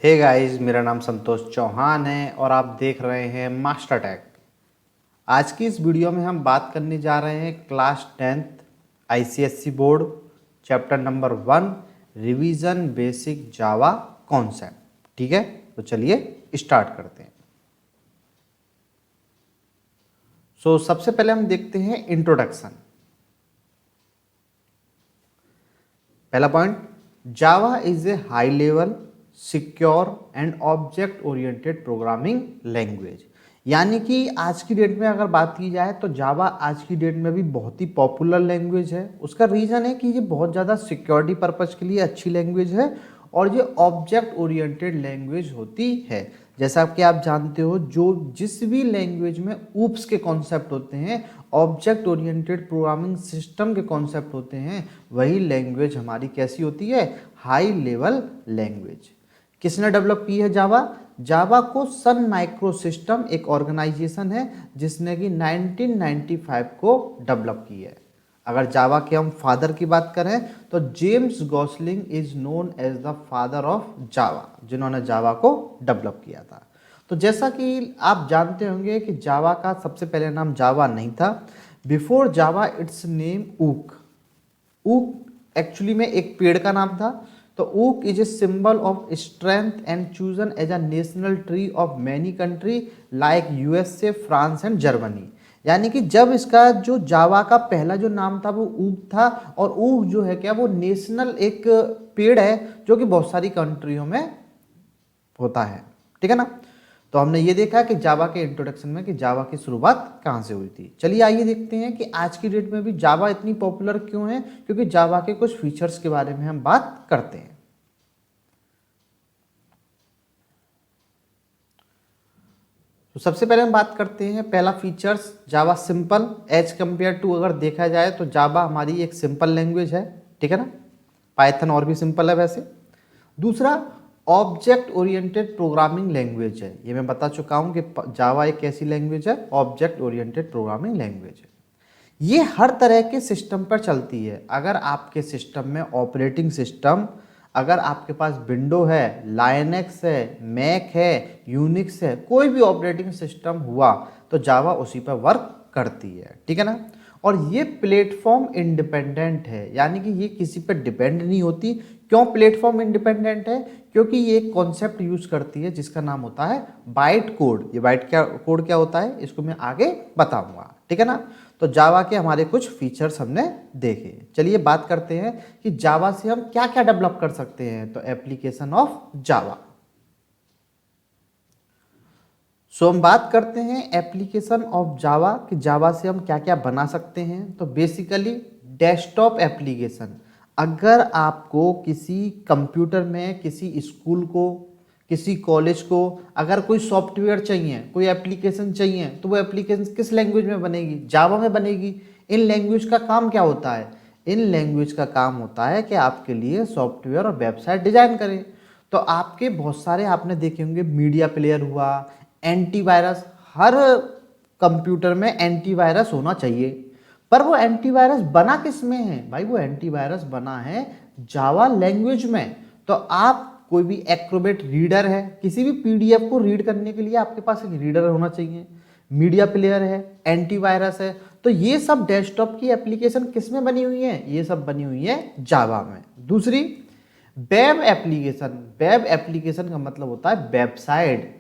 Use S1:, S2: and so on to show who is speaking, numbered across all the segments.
S1: Hey guys, मेरा नाम संतोष चौहान है और आप देख रहे हैं मास्टर टेक। आज की इस वीडियो में हम बात करने जा रहे हैं class 10th ICSC board chapter number 1 revision basic Java concept. ठीक है, तो चलिए स्टार्ट करते हैं। सबसे पहले हम देखते हैं इंट्रोडक्शन। पहला point, Java is a high level secure and object oriented programming language. यानी कि आज की डेट में अगर बात की जाए तो जावा आज की डेट में भी बहुत ही पॉपुलर लैंग्वेज है। उसका रीज़न है कि ये बहुत ज़्यादा सिक्योरिटी पर्पज़ के लिए अच्छी लैंग्वेज है और ये ऑब्जेक्ट ओरिएंटेड लैंग्वेज होती है। जैसा कि आप जानते हो, जो जिस भी लैंग्वेज में ऊप्स के कॉन्सेप्ट होते हैं, ऑब्जेक्ट ओरिएंटेड प्रोग्रामिंग सिस्टम के कॉन्सेप्ट होते हैं, वही लैंग्वेज हमारी कैसी होती है? High level language. किसने डेवलप की है जावा? जावा को सन माइक्रो सिस्टम एक ऑर्गेनाइजेशन है जिसने कि 1995 को डेवलप की है। अगर जावा के हम फादर की बात करें तो James Gosling is known as the father of Java, जिन्होंने जावा को डेवलप किया था। तो जैसा कि आप जानते होंगे कि जावा का सबसे पहले नाम जावा नहीं था। बिफोर जावा इट्स नेम ऊक। ऊक एक्चुअली में एक पेड़ का नाम था। तो oak is a symbol of strength and chosen as a national tree of many country like USA, France and Germany. यानी कि जब इसका जो जावा का पहला जो नाम था वो ऊक था, और ऊक जो है क्या, वो नेशनल एक पेड़ है जो कि बहुत सारी कंट्रियों में होता है। ठीक है ना। तो हमने ये देखा कि जावा के इंट्रोडक्शन में कि जावा की शुरुआत कहाँ से हुई थी। चलिए आइए देखते हैं कि आज की डेट में भी जावा इतनी पॉपुलर क्यों है, क्योंकि जावा के कुछ फीचर्स के बारे में हम बात करते हैं। तो सबसे पहले हम बात करते हैं पहला features, Java simple as compare to. अगर देखा जाए तो जावा हमारी एक सिंपल लैंग्वेज है, ठीक है ना। पाइथन और भी सिंपल है वैसे। दूसरा, ऑब्जेक्ट ओरिएंटेड प्रोग्रामिंग लैंग्वेज है। ये मैं बता चुका हूं कि जावा एक ऐसी लैंग्वेज है, ऑब्जेक्ट ओरिएंटेड प्रोग्रामिंग लैंग्वेज है। ये हर तरह के सिस्टम पर चलती है। अगर आपके सिस्टम में ऑपरेटिंग सिस्टम, अगर आपके पास विंडो है, लाइनक्स है, मैक है, यूनिक्स है, कोई भी ऑपरेटिंग सिस्टम हुआ तो जावा उसी पर वर्क करती है। ठीक है ना। और ये प्लेटफॉर्म इंडिपेंडेंट है, यानी कि ये किसी पर डिपेंड नहीं होती। क्यों प्लेटफॉर्म इंडिपेंडेंट है? क्योंकि ये एक कॉन्सेप्ट यूज करती है जिसका नाम होता है बाइट कोड। ये बाइट कोड क्या होता है इसको मैं आगे बताऊंगा। ठीक है ना। तो जावा के हमारे कुछ फीचर्स हमने देखे। चलिए बात करते हैं कि जावा से हम क्या क्या डेवलप कर सकते हैं। तो एप्लीकेशन ऑफ जावा। हम बात करते हैं एप्लीकेशन ऑफ जावा कि जावा से हम क्या क्या बना सकते हैं। तो बेसिकली डेस्कटॉप एप्लीकेशन। अगर आपको किसी कंप्यूटर में, किसी स्कूल को, किसी कॉलेज को अगर कोई सॉफ्टवेयर चाहिए, कोई एप्लीकेशन चाहिए, तो वो एप्लीकेशन किस लैंग्वेज में बनेगी? जावा में बनेगी। इन लैंग्वेज का काम क्या होता है? इन लैंग्वेज का काम होता है कि आपके लिए सॉफ्टवेयर और वेबसाइट डिजाइन करें। तो आपके बहुत सारे आपने देखे होंगे, मीडिया प्लेयर हुआ, एंटीवायरस। हर कंप्यूटर में एंटीवायरस होना चाहिए, पर वो एंटीवायरस बना किस में है? भाई वो एंटीवायरस बना है जावा लैंग्वेज में। तो आप कोई भी एक्रोबेट रीडर है, किसी भी पीडीएफ को रीड करने के लिए आपके पास एक रीडर होना चाहिए। मीडिया प्लेयर है, एंटीवायरस है। तो ये सब डेस्कटॉप की एप्लीकेशन किस में बनी हुई है? ये सब बनी हुई है जावा में। दूसरी, वेब एप्लीकेशन। वेब एप्लीकेशन का मतलब होता है वेबसाइट।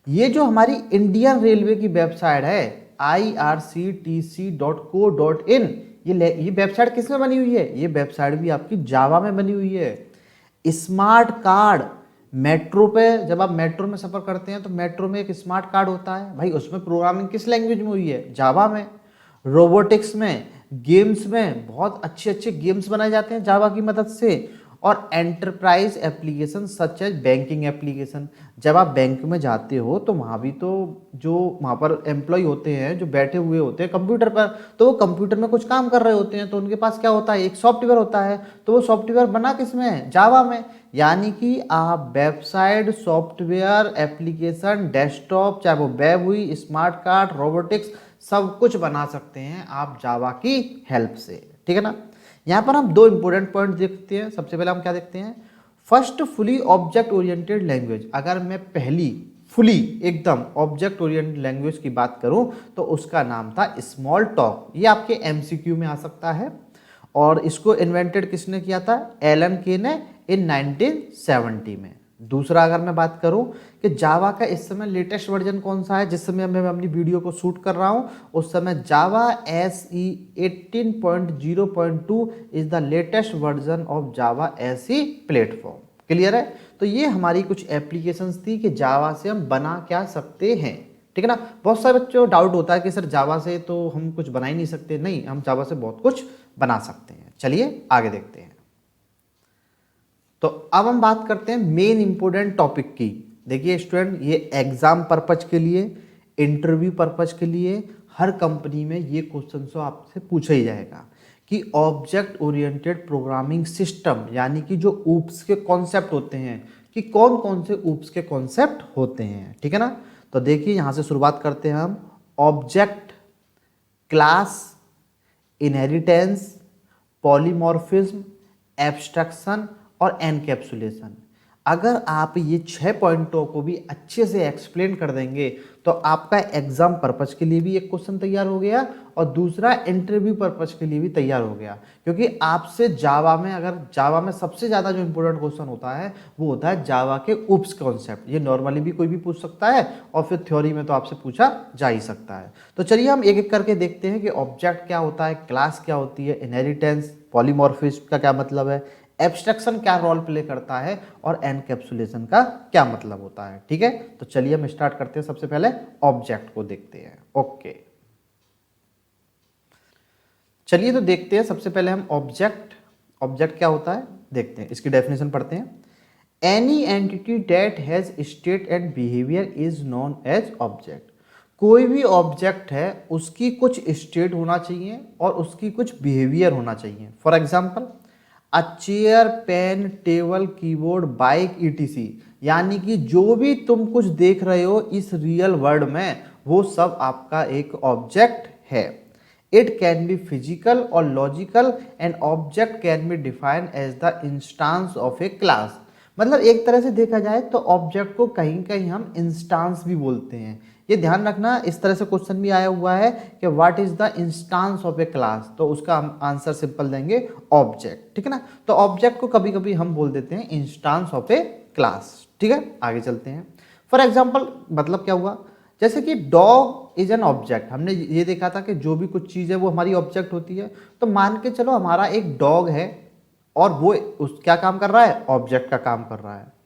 S1: ये जो हमारी इंडियन रेलवे की वेबसाइट है irctc.co.in, ये वेबसाइट किस में बनी हुई है? ये वेबसाइट भी आपकी जावा में बनी हुई है। स्मार्ट कार्ड, मेट्रो पे जब आप मेट्रो में सफर करते हैं तो मेट्रो में एक स्मार्ट कार्ड होता है, भाई उसमें प्रोग्रामिंग किस लैंग्वेज में हुई है? जावा में। रोबोटिक्स में, गेम्स में बहुत अच्छे अच्छे गेम्स बनाए जाते हैं जावा की मदद से। और enterprise application such as banking application. जब आप बैंक में जाते हो तो वहाँ भी तो जो वहाँ पर एम्प्लॉय होते हैं जो बैठे हुए होते हैं कंप्यूटर पर, तो वो कंप्यूटर में कुछ काम कर रहे होते हैं, तो उनके पास क्या होता है? एक सॉफ्टवेयर होता है। तो वो सॉफ्टवेयर बना किस में है? जावा में। यानी कि आप वेबसाइट, सॉफ्टवेयर, एप्लीकेशन, डेस्कटॉप, चाहे वो वेब हुई, स्मार्ट कार्ड, रोबोटिक्स, सब कुछ बना सकते हैं आप जावा की हेल्प से। ठीक है ना। यहाँ पर हम दो इंपॉर्टेंट पॉइंट देखते हैं। सबसे पहले हम क्या देखते हैं? First fully object oriented language, अगर मैं पहली फुली एकदम ऑब्जेक्ट ओरिएंटेड लैंग्वेज की बात करूं तो उसका नाम था स्मॉल टॉक। ये आपके एमसीक्यू में आ सकता है। और इसको इन्वेंटेड किसने किया था? एलन के ने इन 1970 में। दूसरा अगर मैं बात करूं कि जावा का इस समय लेटेस्ट वर्जन कौन सा है, जिस समय मैं अपनी वीडियो को शूट कर रहा हूं उस समय जावा SE 18.0.2 is the latest version of Java SE platform. Clear है? तो ये हमारी कुछ एप्लीकेशंस थी कि जावा से हम बना क्या सकते हैं। ठीक है ना? बहुत सारे बच्चों को डाउट होता है कि सर जावा से तो हम कुछ बना ही नहीं सकते। नहीं, हम जावा से बहुत कुछ बना सकते हैं। चलिए आगे देखते हैं। तो अब हम बात करते हैं मेन इंपोर्टेंट टॉपिक की। देखिए स्टूडेंट, ये एग्जाम पर्पज के लिए, इंटरव्यू पर्पज के लिए, हर कंपनी में ये क्वेश्चन तो आपसे पूछा ही जाएगा कि ऑब्जेक्ट ओरिएंटेड प्रोग्रामिंग सिस्टम यानी कि जो ऊप्स के कॉन्सेप्ट होते हैं कि कौन कौन से ऊप्स के कॉन्सेप्ट होते हैं। ठीक है ना? तो देखिए यहां से शुरुआत करते हैं हम। Object, class, inheritance, polymorphism, abstraction और एनकैप्सुलेशन। अगर आप ये 6 पॉइंटों को भी अच्छे से एक्सप्लेन कर देंगे तो आपका एग्जाम पर्पज के लिए भी एक क्वेश्चन तैयार हो गया और दूसरा इंटरव्यू पर्पज के लिए भी तैयार हो गया। क्योंकि आपसे जावा में, अगर जावा में सबसे ज़्यादा जो इंपॉर्टेंट क्वेश्चन होता है वो होता है जावा के ऊप्स कॉन्सेप्ट। ये नॉर्मली भी कोई भी पूछ सकता है और फिर थ्योरी में तो आपसे पूछा जा ही सकता है। तो चलिए हम एक एक करके देखते हैं कि ऑब्जेक्ट क्या होता है, क्लास क्या होती है, इनहेरिटेंस, पॉलीमॉर्फिज्म का क्या मतलब है, एब्स्ट्रैक्शन क्या रोल प्ले करता है और एनकैप्सुलेशन का क्या मतलब होता है। ठीक है? तो चलिए हम स्टार्ट करते हैं। सबसे पहले ऑब्जेक्ट को देखते हैं। ओके, चलिए तो देखते हैं। सबसे पहले हम ऑब्जेक्ट क्या होता है देखते हैं। इसकी डेफिनेशन पढ़ते हैं। Any entity that has state and behaviour is known as object. कोई भी ऑब्जेक्ट है उसकी कुछ स्टेट होना चाहिए और उसकी कुछ बिहेवियर होना चाहिए। For example a chair, pen, table, keyboard, bike, ETC। यानी कि जो भी तुम कुछ देख रहे हो इस रियल वर्ल्ड में वो सब आपका एक ऑब्जेक्ट है। इट कैन बी फिजिकल और logical and object can be defined as the instance of a class. मतलब एक तरह से देखा जाए तो ऑब्जेक्ट को कहीं कहीं हम इंस्टांस भी बोलते हैं। ये ध्यान रखना, इस तरह से क्वेश्चन भी आया हुआ है कि what is the instance of a class, तो उसका हम आंसर सिंपल देंगे ऑब्जेक्ट। ठीक है ना? तो ऑब्जेक्ट को कभी कभी हम बोल देते हैं इंस्टांस ऑफ ए क्लास। ठीक है, आगे चलते हैं। फॉर एग्जाम्पल मतलब क्या हुआ, जैसे कि डॉग इज एन ऑब्जेक्ट। हमने ये देखा था कि जो भी कुछ चीज़ है वो हमारी ऑब्जेक्ट होती है। तो मान के चलो हमारा एक डॉग है और वो उस क्या काम कर रहा है, ऑब्जेक्ट का काम कर रहा है।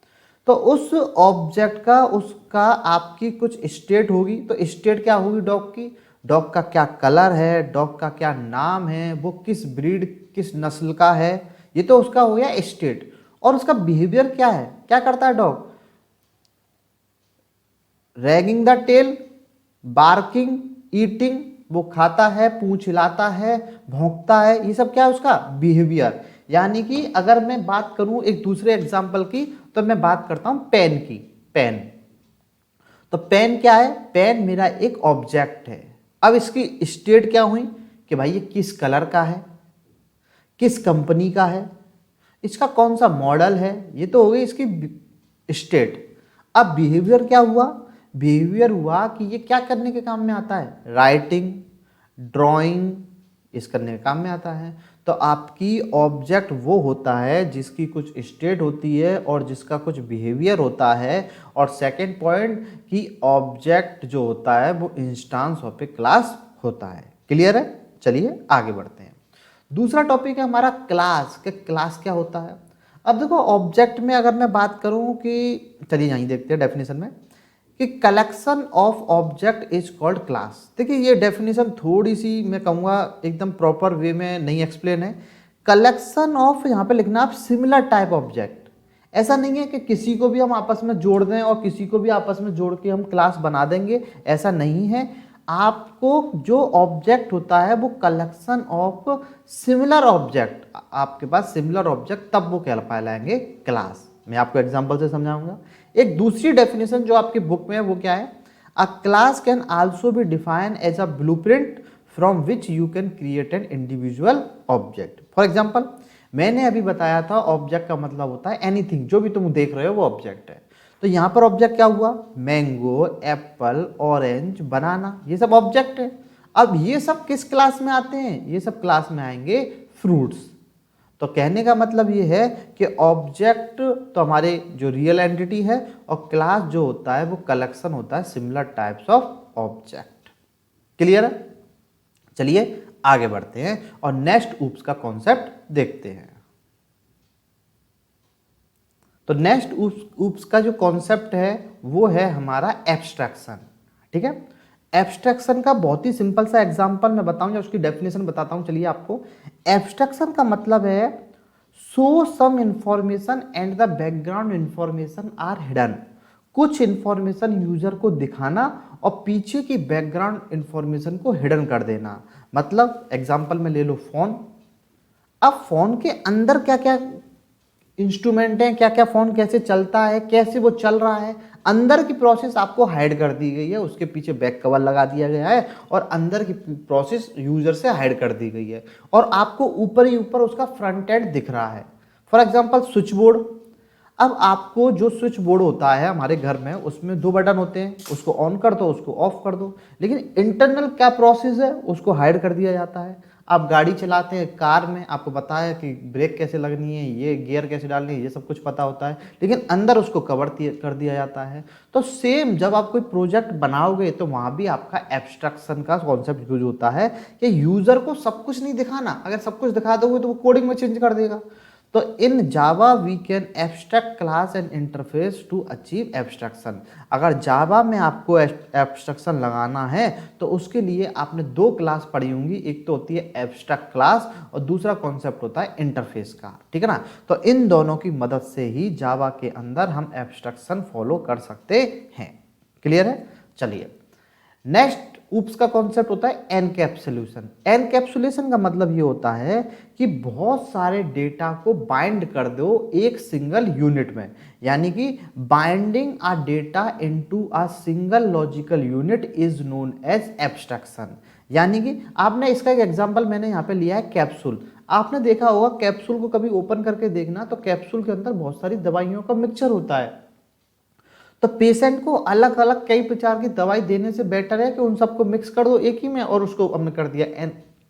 S1: तो उस ऑब्जेक्ट का उसका आपकी कुछ स्टेट होगी। तो स्टेट क्या होगी डॉग की? डॉग का क्या कलर है, डॉग का क्या नाम है, वो किस ब्रीड किस नस्ल का है, ये तो उसका हो गया स्टेट। और उसका बिहेवियर क्या है, क्या करता है dog? Wagging the tail, barking, eating, वो खाता है, पूंछ हिलाता है, भौंकता है, ये सब क्या है उसका बिहेवियर। यानी कि अगर मैं बात करूं एक दूसरे एग्जाम्पल की तो मैं बात करता हूं पेन की। पेन, तो पेन क्या है? पेन मेरा एक ऑब्जेक्ट है। अब इसकी स्टेट क्या हुई कि भाई ये किस कलर का है, किस कंपनी का है, इसका कौन सा मॉडल है, ये तो हो गई इसकी स्टेट। अब बिहेवियर क्या हुआ? बिहेवियर हुआ कि ये क्या करने के काम में आता है, राइटिंग, ड्राइंग, इस करने के काम में आता है। तो आपकी ऑब्जेक्ट वो होता है जिसकी कुछ स्टेट होती है और जिसका कुछ बिहेवियर होता है। और सेकंड पॉइंट कि ऑब्जेक्ट जो होता है वो इंस्टांस ऑफ ए क्लास होता है। क्लियर है? चलिए आगे बढ़ते हैं। दूसरा टॉपिक है हमारा क्लास, कि क्लास क्या होता है। अब देखो ऑब्जेक्ट में अगर मैं बात करूं कि, चलिए यहीं देखते हैं डेफिनेशन में कि collection of object is called class. देखिए ये डेफिनेशन थोड़ी सी मैं कहूँगा एकदम प्रॉपर वे में नहीं एक्सप्लेन है। कलेक्शन ऑफ यहाँ पे लिखना आप सिमिलर टाइप ऑब्जेक्ट। ऐसा नहीं है कि किसी को भी हम आपस में जोड़ दें और किसी को भी आपस में जोड़ के हम क्लास बना देंगे, ऐसा नहीं है। आपको जो ऑब्जेक्ट होता है वो कलेक्शन ऑफ सिमिलर ऑब्जेक्ट, आपके पास सिमिलर ऑब्जेक्ट तब वो कहलाएंगे क्लास। मैं आपको एग्जांपल से समझाऊंगा। एक दूसरी डेफिनेशन जो आपकी बुक में है वो क्या है? A class can also be defined as a blueprint from which you can create an individual object. For example मैंने अभी बताया था ऑब्जेक्ट का मतलब होता है एनीथिंग, जो भी तुम देख रहे हो वो ऑब्जेक्ट है। तो यहाँ पर ऑब्जेक्ट क्या हुआ, मैंगो, एप्पल, ऑरेंज, बनाना, ये सब ऑब्जेक्ट है। अब ये सब किस क्लास में आते हैं, ये सब क्लास में आएंगे फ्रूट्स। तो कहने का मतलब ये है कि ऑब्जेक्ट तो हमारे जो रियल एंटिटी है, और क्लास जो होता है वो कलेक्शन होता है similar types of object. Clear है? चलिए आगे बढ़ते हैं और नेक्स्ट ऊप्स का कॉन्सेप्ट देखते हैं। तो नेक्स्ट ऊप्स का जो कॉन्सेप्ट है वो है हमारा एब्स्ट्रैक्शन। ठीक है, एब्स्ट्रैक्शन का बहुत ही सिंपल सा एग्जांपल मैं बताऊं या उसकी डेफिनेशन बताता हूं। चलिए आपको, एब्स्ट्रैक्शन का मतलब है so some information and the background information are hidden. कुछ इंफॉर्मेशन यूजर को दिखाना और पीछे की बैकग्राउंड इंफॉर्मेशन को हिडन कर देना। मतलब एग्जांपल में ले लो फोन। अब फोन के अंदर क्या क्या इंस्ट्रूमेंट हैं, क्या क्या फोन कैसे चलता है, कैसे वो चल रहा है, अंदर की प्रोसेस आपको हाइड कर दी गई है, उसके पीछे बैक कवर लगा दिया गया है और अंदर की प्रोसेस यूजर से हाइड कर दी गई है, और आपको ऊपर ही ऊपर उसका फ्रंट एंड दिख रहा है। For example switch board. अब आपको जो स्विच बोर्ड होता है हमारे घर में, उसमें दो बटन होते हैं, उसको ऑन कर दो, उसको ऑफ कर दो, लेकिन इंटरनल क्या प्रोसेस है उसको हाइड कर दिया जाता है। आप गाड़ी चलाते हैं, कार में आपको पता है कि ब्रेक कैसे लगनी है, ये गियर कैसे डालनी है, ये सब कुछ पता होता है, लेकिन अंदर उसको कवर कर दिया जाता है। तो सेम जब आप कोई प्रोजेक्ट बनाओगे तो वहाँ भी आपका एब्स्ट्रैक्शन का कॉन्सेप्ट यूज होता है कि यूजर को सब कुछ नहीं दिखाना। अगर सब कुछ दिखा दोगे तो वो कोडिंग में चेंज कर देगा। तो in Java we can abstract class and interface to achieve abstraction. अगर जावा में आपको एब्स्ट्रैक्शन लगाना है तो उसके लिए आपने दो क्लास पढ़ी होंगी, एक तो होती है एब्स्ट्रैक्ट क्लास और दूसरा कॉन्सेप्ट होता है इंटरफेस का। ठीक है ना? तो इन दोनों की मदद से ही जावा के अंदर हम एब्स्ट्रैक्शन फॉलो कर सकते हैं। क्लियर है? चलिए नेक्स्ट ऊप्स का कॉन्सेप्ट होता है एनकैप्सुलेशन। एनकैप्सुलेशन का मतलब ये होता है कि बहुत सारे डेटा को बाइंड कर दो एक सिंगल यूनिट में, यानी कि binding a data into a single logical unit is known as abstraction. यानी कि आपने इसका एक एग्जांपल मैंने यहाँ पे लिया है कैप्सूल। आपने देखा होगा कैप्सूल को कभी ओपन करके देखना, तो कैप्सूल के अंदर बहुत सारी दवाइयों का मिक्सचर होता है। तो पेशेंट को अलग अलग कई प्रकार की दवाई देने से बेटर है कि उन सबको मिक्स कर दो एक ही में और उसको हमने कर दिया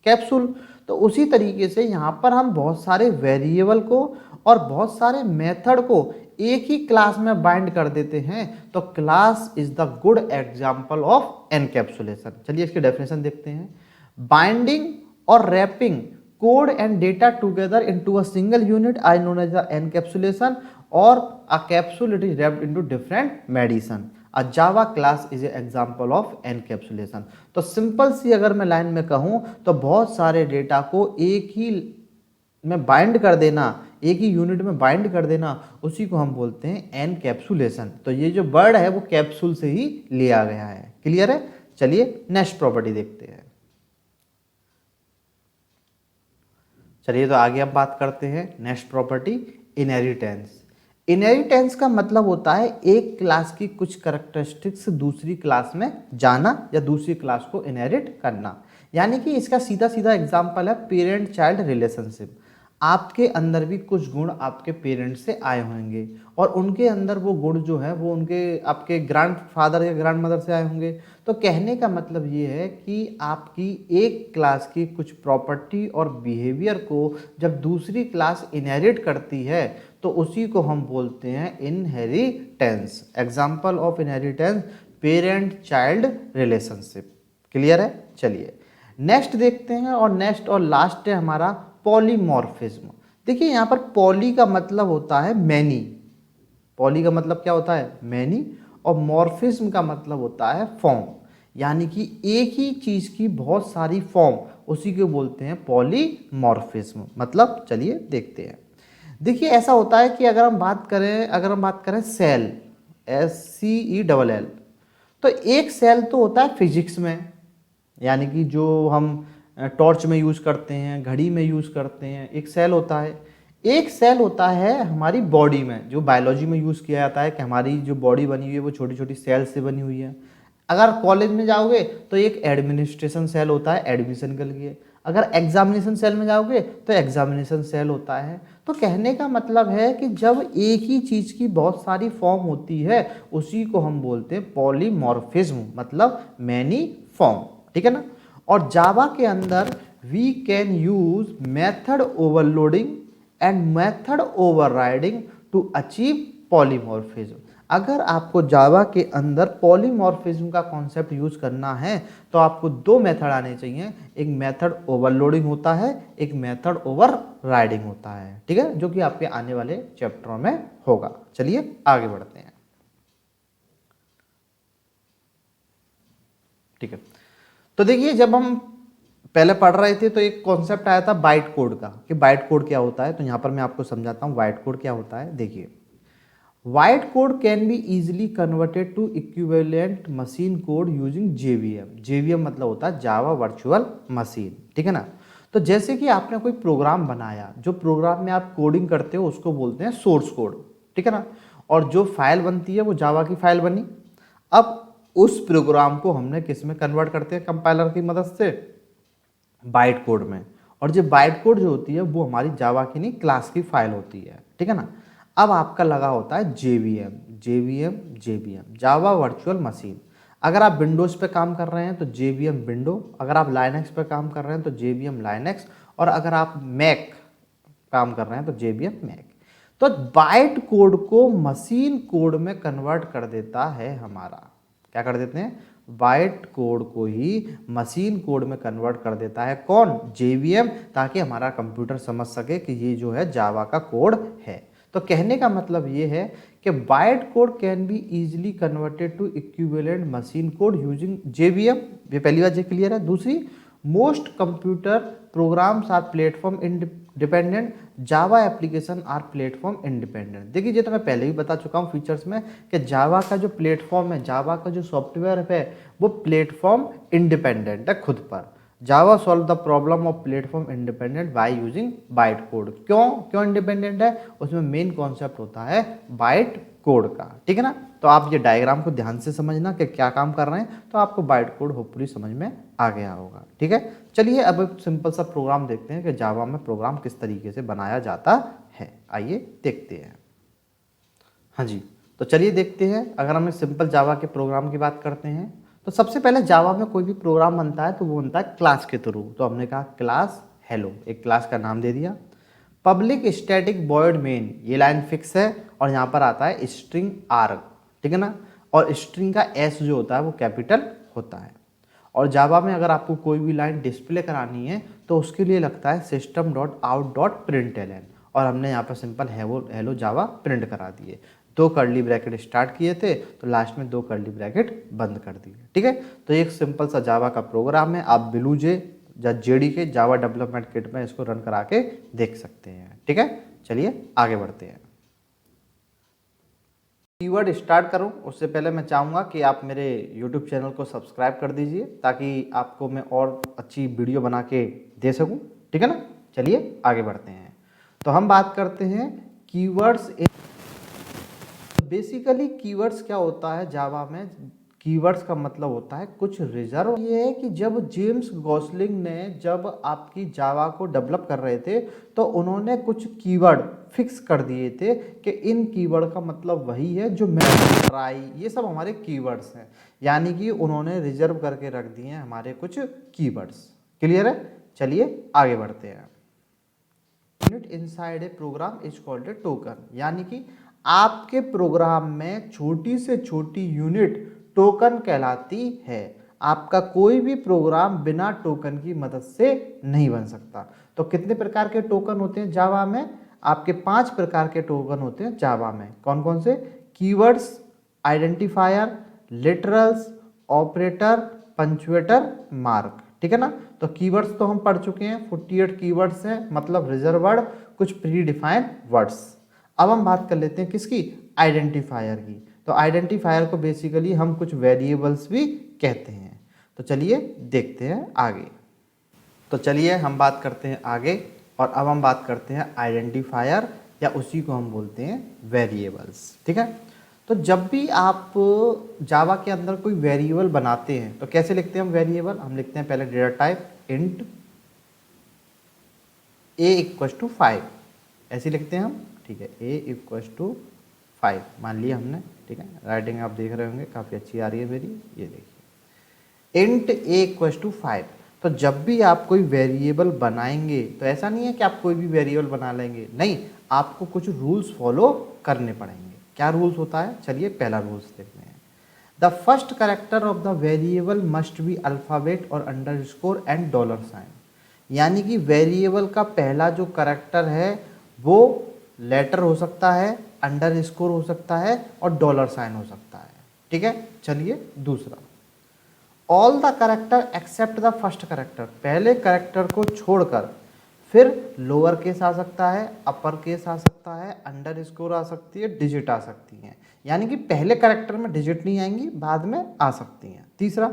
S1: कैप्सूल। तो उसी तरीके से यहाँ पर हम बहुत सारे वेरिएबल को और बहुत सारे मेथड को एक ही क्लास में बाइंड कर देते हैं। तो class is the good example of encapsulation. चलिए इसकी डेफिनेशन देखते हैं। बाइंडिंग और wrapping code and data together into a single unit are known as the encapsulation, or a capsule it is wrapped into different medicine. A Java class is an example of encapsulation. तो simple सी अगर मैं line में कहूँ तो बहुत सारे data को एक ही में बाइंड कर देना, एक ही यूनिट में बाइंड कर देना, उसी को हम बोलते हैं एनकैप्सुलेशन। तो ये जो वर्ड है वो कैप्सूल से ही लिया गया है। क्लियर है? चलिए नेक्स्ट प्रॉपर्टी देखते हैं। चलिए तो आगे अब बात करते हैं नेक्स्ट प्रॉपर्टी, इनहेरिटेंस। इनहेरिटेंस का मतलब होता है एक क्लास की कुछ कैरेक्टरिस्टिक्स दूसरी क्लास में जाना या दूसरी क्लास को इनहेरिट करना। यानी कि इसका सीधा सीधा एग्जांपल है पेरेंट चाइल्ड रिलेशनशिप। आपके अंदर भी कुछ गुण आपके पेरेंट्स से आए होंगे और उनके अंदर वो गुण जो है वो उनके आपके ग्रैंड फादर या ग्रैंड मदर से आए होंगे। तो कहने का मतलब ये है कि आपकी एक क्लास की कुछ प्रॉपर्टी और बिहेवियर को जब दूसरी क्लास इनहेरिट करती है तो उसी को हम बोलते हैं inheritance. Example of inheritance parent child relationship. Clear है? चलिए नेक्स्ट देखते हैं, और नेक्स्ट और लास्ट है हमारा पॉलीमॉर्फिज्म। देखिए यहाँ पर पॉली का मतलब होता है मैनी, पॉली का मतलब क्या होता है? मैनी, और मॉर्फिज्म का मतलब होता है फॉर्म। यानी कि एक ही चीज की बहुत सारी फॉर्म, उसी को बोलते हैं पॉलीमॉर्फिज्म। मतलब चलिए देखते हैं। देखिए ऐसा होता है कि अगर हम बात करें सेल, SCELL, तो एक सेल तो होता है फिजिक्स में, यानी कि जो हम टॉर्च में यूज़ करते हैं, घड़ी में यूज़ करते हैं, एक सेल होता है। एक सेल होता है हमारी बॉडी में, जो बायोलॉजी में यूज़ किया जाता है कि हमारी जो बॉडी बनी हुई है वो छोटी छोटी सेल से बनी हुई है। अगर कॉलेज में जाओगे तो एक एडमिनिस्ट्रेशन सेल होता है एडमिशन के लिए। अगर एग्जामिनेशन सेल में जाओगे तो एग्जामिनेशन सेल होता है। तो कहने का मतलब है कि जब एक ही चीज़ की बहुत सारी फॉर्म होती है उसी को हम बोलते हैं पॉलीमॉर्फिज्म, मतलब मैनी फॉर्म, ठीक है ना। और जावा के अंदर we can use method overloading and method overriding to achieve polymorphism. अगर आपको जावा के अंदर पॉलीमॉर्फिज्म का कॉन्सेप्ट यूज करना है तो आपको दो मेथड आने चाहिए, एक मेथड ओवरलोडिंग होता है, एक मेथड ओवरराइडिंग होता है, ठीक है, जो कि आपके आने वाले चैप्टरों में होगा। चलिए आगे बढ़ते हैं, ठीक है। तो देखिए जब हम पहले पढ़ रहे थे तो एक कॉन्सेप्ट आया था बाइट कोड का, कि बाइट कोड क्या होता है। तो यहाँ पर मैं आपको समझाता हूँ बाइट कोड क्या होता है। देखिए, byte code can be easily converted to equivalent machine code using JVM. JVM मतलब होता है जावा वर्चुअल मशीन, ठीक है ना। तो जैसे कि आपने कोई प्रोग्राम बनाया, जो प्रोग्राम में आप कोडिंग करते हो उसको बोलते हैं सोर्स कोड, ठीक है ना। और जो फाइल बनती है वो जावा की फाइल बनी। अब उस प्रोग्राम को हमने किस में कन्वर्ट करते हैं, कंपाइलर की मदद से, बाइट कोड में। और जो बाइट कोड जो होती है वो हमारी जावा की नहीं, क्लास की फाइल होती है, ठीक है ना। अब आपका लगा होता है JVM, JVM JVM Java virtual machine. अगर आप विंडोज़ पे काम कर रहे हैं तो जेवीएम विंडो, अगर आप लाइनक्स पे काम कर रहे हैं तो जेवीएम लाइनक्स, और अगर आप मैक काम कर रहे हैं तो जेवीएम मैक। तो बाइट कोड को मशीन कोड में कन्वर्ट कर देता है हमारा, क्या कर देते हैं, बाइट कोड को ही मशीन कोड में कन्वर्ट कर देता है कौन, जेवीएम, ताकि हमारा कंप्यूटर समझ सके कि ये जो है जावा का कोड है। तो कहने का मतलब ये है कि byte code can be easily converted to equivalent machine code using JVM. ये पहली बात, ये क्लियर है। दूसरी, most computer programs are platform independent, Java application are platform independent. देखिए ये तो मैं पहले ही बता चुका हूँ फीचर्स में कि जावा का जो प्लेटफॉर्म है, जावा का जो सॉफ्टवेयर है वो प्लेटफॉर्म इंडिपेंडेंट है खुद पर। Java solve the problem of platform independent by using byte code. क्यों क्यों इंडिपेंडेंट है, उसमें मेन कॉन्सेप्ट होता है बाइट कोड का, ठीक है ना। तो आप ये डायग्राम को ध्यान से समझना कि क्या काम कर रहे हैं, तो आपको बाइट कोड होपफुली समझ में आ गया होगा, ठीक है। चलिए अब एक सिंपल सा प्रोग्राम देखते हैं कि जावा में प्रोग्राम किस तरीके से बनाया जाता है। आइए देखते हैं। हाँ जी, तो चलिए देखते हैं। अगर हम सिंपल जावा के प्रोग्राम की बात करते हैं तो सबसे पहले जावा में कोई भी प्रोग्राम बनता है तो वो बनता है क्लास के थ्रू। तो हमने कहा क्लास हेलो, एक क्लास का नाम दे दिया। पब्लिक स्टैटिक वॉइड मेन, ये लाइन फिक्स है, और यहाँ पर आता है स्ट्रिंग आर्ग, ठीक है ना। और स्ट्रिंग का एस जो होता है वो कैपिटल होता है। और जावा में अगर आपको कोई भी लाइन डिस्प्ले करानी है तो उसके लिए लगता है system dot out dot print L N, और हमने यहाँ पर सिंपल हेलो जावा प्रिंट करा दिए। दो कर्ली ब्रैकेट स्टार्ट किए थे तो लास्ट में दो कर्ली ब्रैकेट बंद कर दिए, ठीक है। तो एक सिंपल सा जावा का प्रोग्राम है। आप ब्लूजे या जेडी के जावा डेवलपमेंट किट में इसको रन करा के देख सकते हैं, ठीक है। चलिए आगे बढ़ते हैं। कीवर्ड स्टार्ट करूं उससे पहले मैं चाहूँगा कि आप मेरे YouTube चैनल को सब्सक्राइब कर दीजिए ताकि आपको मैं और अच्छी वीडियो बना के दे सकूं, ठीक है ना। चलिए आगे बढ़ते हैं। तो हम बात करते हैं कीवर्ड्स। बेसिकली कीवर्ड्स क्या होता है जावा में, कीवर्ड्स का मतलब होता है कुछ रिजर्व। ये है कि जब जेम्स गॉसलिंग ने जब आपकी जावा को डेवलप कर रहे थे तो उन्होंने कुछ कीवर्ड फिक्स कर दिए थे कि इन कीवर्ड का मतलब वही है जो मैं ट्राई, ये सब हमारे कीवर्ड्स हैं। यानी कि उन्होंने रिजर्व करके रख दिए हैं हमारे कुछ कीवर्ड्स। क्लियर है। चलिए आगे बढ़ते हैं। Unit inside a program is called a token, यानी कि आपके प्रोग्राम में छोटी से छोटी यूनिट टोकन कहलाती है। आपका कोई भी प्रोग्राम बिना टोकन की मदद से नहीं बन सकता। तो कितने प्रकार के टोकन होते हैं जावा में, आपके 5 प्रकार के टोकन होते हैं जावा में। कौन कौन से, keywords, identifiers, literals, operator, punctuator, mark, ठीक है ना। तो कीवर्ड्स तो हम पढ़ चुके हैं, 48 कीवर्ड्स हैं, मतलब रिजर्व वर्ड, कुछ प्री डिफाइंड वर्ड्स। अब हम बात कर लेते हैं किसकी, आइडेंटिफायर की। तो आइडेंटिफायर को बेसिकली हम कुछ वेरिएबल्स भी कहते हैं। तो चलिए देखते हैं आगे। तो चलिए हम बात करते हैं आगे, और अब हम बात करते हैं आइडेंटिफायर, या उसी को हम बोलते हैं वेरिएबल्स, ठीक है। तो जब भी आप जावा के अंदर कोई वेरिएबल बनाते हैं तो कैसे लिखते हैं हम वेरिएबल, हम लिखते हैं पहले data type int, a equal to 5 ऐसे लिखते हैं हम, ठीक है, ए इक्वल टू 5 मान लिया हमने, ठीक है। राइटिंग आप देख रहे होंगे काफ़ी अच्छी आ रही है मेरी, ये देखिए इंट ए इक्वल टू 5। तो जब भी आप कोई वेरिएबल बनाएंगे तो ऐसा नहीं है कि आप कोई भी वेरिएबल बना लेंगे, नहीं, आपको कुछ रूल्स फॉलो करने पड़ेंगे। क्या रूल्स होता है, चलिए पहला रूल्स देखते हैं। The first character of the variable must be alphabet और अंडरस्कोर एंड डॉलर साइन। यानी कि वेरिएबल का पहला जो कैरेक्टर है वो लेटर हो सकता है, अंडरस्कोर हो सकता है और डॉलर साइन हो सकता है, ठीक है। चलिए दूसरा, all the character except the first character, पहले कैरेक्टर को छोड़कर फिर लोअर केस आ सकता है, अपर केस आ सकता है, अंडरस्कोर आ सकती है, डिजिट आ सकती हैं। यानी कि पहले कैरेक्टर में डिजिट नहीं आएंगी, बाद में आ सकती हैं। तीसरा,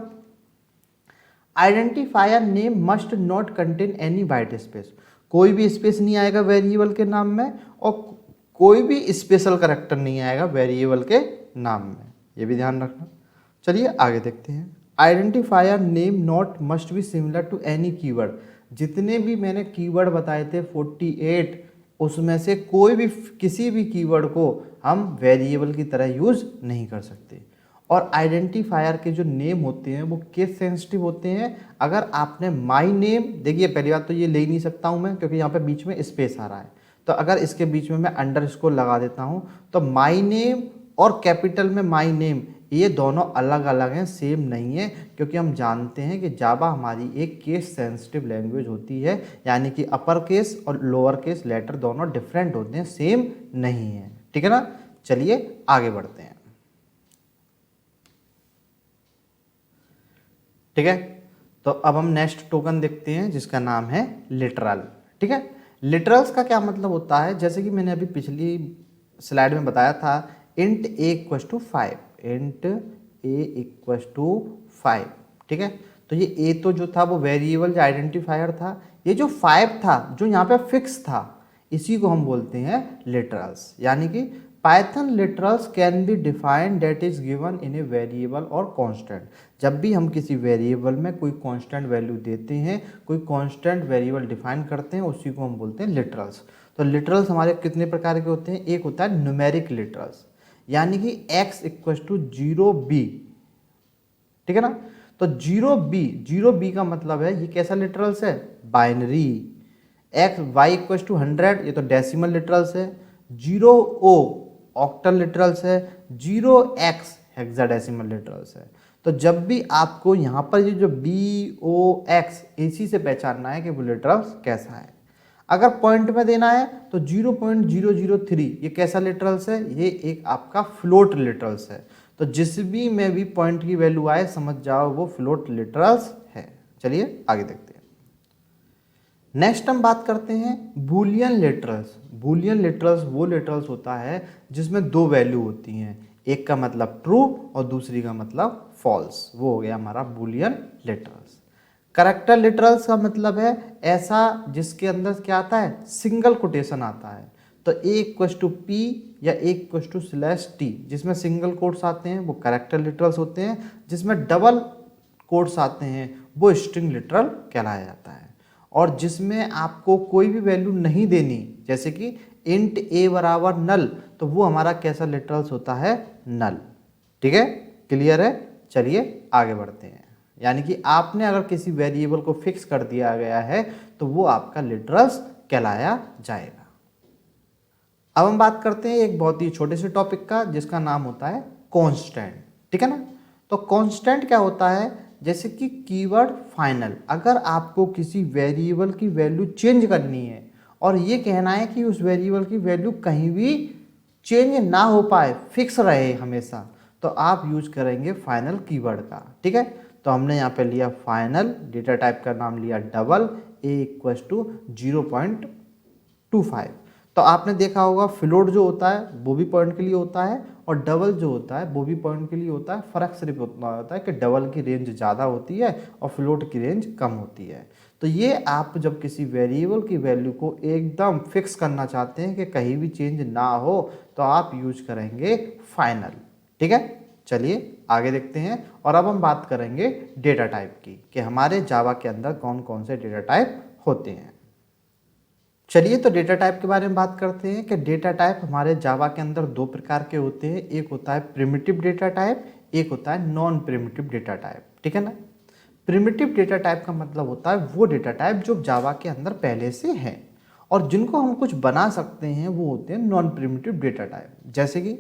S1: identifier name must not contain any white space, कोई भी स्पेस नहीं आएगा वेरिएबल के नाम में और कोई भी स्पेशल कैरेक्टर नहीं आएगा वेरिएबल के नाम में, ये भी ध्यान रखना। चलिए आगे देखते हैं। Identifier name not must be similar to any keyword, जितने भी मैंने कीवर्ड बताए थे 48, उसमें से कोई भी किसी भी कीवर्ड को हम वेरिएबल की तरह यूज़ नहीं कर सकते। और आइडेंटिफायर के जो नेम होते हैं वो केस सेंसिटिव होते हैं। अगर आपने माई नेम, देखिए पहली बात तो ये ले ही नहीं सकता हूँ मैं क्योंकि यहाँ पे बीच में स्पेस आ रहा है, तो अगर इसके बीच में मैं अंडरस्कोर लगा देता हूँ तो माई नेम और कैपिटल में माई नेम ये दोनों अलग अलग हैं, सेम नहीं है, क्योंकि हम जानते हैं कि जावा हमारी एक केस सेंसिटिव लैंग्वेज होती है, यानी कि अपर केस और लोअर केस लेटर दोनों डिफरेंट होते हैं, सेम नहीं है, ठीक है ना। चलिए आगे बढ़ते हैं, ठीक है। तो अब हम नेक्स्ट टोकन देखते हैं जिसका नाम है लिटरल, ठीक है। लिटरल्स का क्या मतलब होता है, जैसे कि मैंने अभी पिछली स्लाइड में बताया था, int a equal to 5, int a equal to 5, ठीक है। तो ये ए तो जो था वो वेरिएबल या आइडेंटिफायर था, ये जो 5 था जो यहाँ पे फिक्स था इसी को हम बोलते हैं लिटरल्स। यानी कि Python literals can be defined that is given in a variable और कांस्टेंट। जब भी हम किसी वेरिएबल में कोई कांस्टेंट वैल्यू देते हैं, कोई कांस्टेंट वेरिएबल डिफाइन करते हैं, उसी को हम बोलते हैं लिटरल्स। तो लिटरल्स हमारे कितने प्रकार के होते हैं, एक होता है न्यूमेरिक लिटरल्स, यानी कि x इक्वल टू 0b, ठीक है ना। तो 0b का मतलब है ये कैसा लिटरल्स है, binary. x y equal to 100, ये तो डेसिमल लिटरल्स है। 0o ऑक्टल लिटरल्स है। 0x हेक्साडेसिमल लिटरल्स है। तो जब भी आपको यहाँ पर ये जो box इसी से पहचानना है कि वो लिटरल्स कैसा है। अगर पॉइंट में देना है तो 0.003 ये कैसा लिटरल्स है, ये एक आपका फ्लोट लिटरल्स है। तो जिस भी में भी पॉइंट की वैल्यू आए समझ जाओ वो फ्लोट लिटरल्स है। चलिए आगे देखते हैं। नेक्स्ट हम बात करते हैं बूलियन लिटरल्स। बूलियन लिटरल्स वो लिटरल्स होता है जिसमें दो वैल्यू होती हैं, एक का मतलब ट्रू और दूसरी का मतलब फॉल्स, वो हो गया हमारा बूलियन लिटरल्स। करैक्टर लिटरल्स का मतलब है ऐसा जिसके अंदर क्या आता है, सिंगल कोटेशन आता है। तो ए इक्वल टू पी या ए इक्वल टू स्लैश टी, जिसमें सिंगल कोट्स आते हैं वो करैक्टर लिटरल्स होते हैं, जिसमें डबल कोट्स आते हैं वो स्ट्रिंग लिटरल कहलाया जाता है। और जिसमें आपको कोई भी वैल्यू नहीं देनी, जैसे कि इंट ए बराबर नल, तो वो हमारा कैसा लिटरल्स होता है, नल, ठीक है, क्लियर है। चलिए आगे बढ़ते हैं। यानी कि आपने अगर किसी वेरिएबल को फिक्स कर दिया गया है तो वो आपका लिटरल्स कहलाया जाएगा। अब हम बात करते हैं एक बहुत ही छोटे से टॉपिक का जिसका नाम होता है कांस्टेंट, ठीक है ना। तो कांस्टेंट क्या होता है, जैसे कि कीवर्ड फाइनल, अगर आपको किसी वेरिएबल की वैल्यू चेंज करनी है और ये कहना है कि उस वेरिएबल की वैल्यू कहीं भी चेंज ना हो पाए, फिक्स रहे हमेशा, तो आप यूज करेंगे फाइनल कीवर्ड का, ठीक है। तो हमने यहाँ पे लिया फाइनल, डेटा टाइप का नाम लिया डबल, ए इक्वल टू 0.25। तो आपने देखा होगा फ्लोट जो होता है वो भी पॉइंट के लिए होता है और डबल जो होता है वो भी पॉइंट के लिए होता है। फ़र्क सिर्फ उतना होता है कि डबल की रेंज ज़्यादा होती है और फ्लोट की रेंज कम होती है। तो ये आप जब किसी वेरिएबल की वैल्यू को एकदम फिक्स करना चाहते हैं कि कहीं भी चेंज ना हो तो आप यूज करेंगे फाइनल, ठीक है। चलिए आगे देखते हैं और अब हम बात करेंगे डेटा टाइप की कि हमारे जावा के अंदर कौन कौन से डेटा टाइप होते हैं। चलिए तो डेटा टाइप के बारे में बात करते हैं कि डेटा टाइप हमारे जावा के अंदर दो प्रकार के होते हैं। एक होता है प्रिमिटिव डेटा टाइप, एक होता है नॉन प्रिमिटिव डेटा टाइप। ठीक है ना। प्रिमिटिव डेटा टाइप का मतलब होता है वो डेटा टाइप जो जावा के अंदर पहले से है और जिनको हम कुछ बना सकते हैं, वो होते हैं नॉन प्रिमिटिव डेटा टाइप। जैसे कि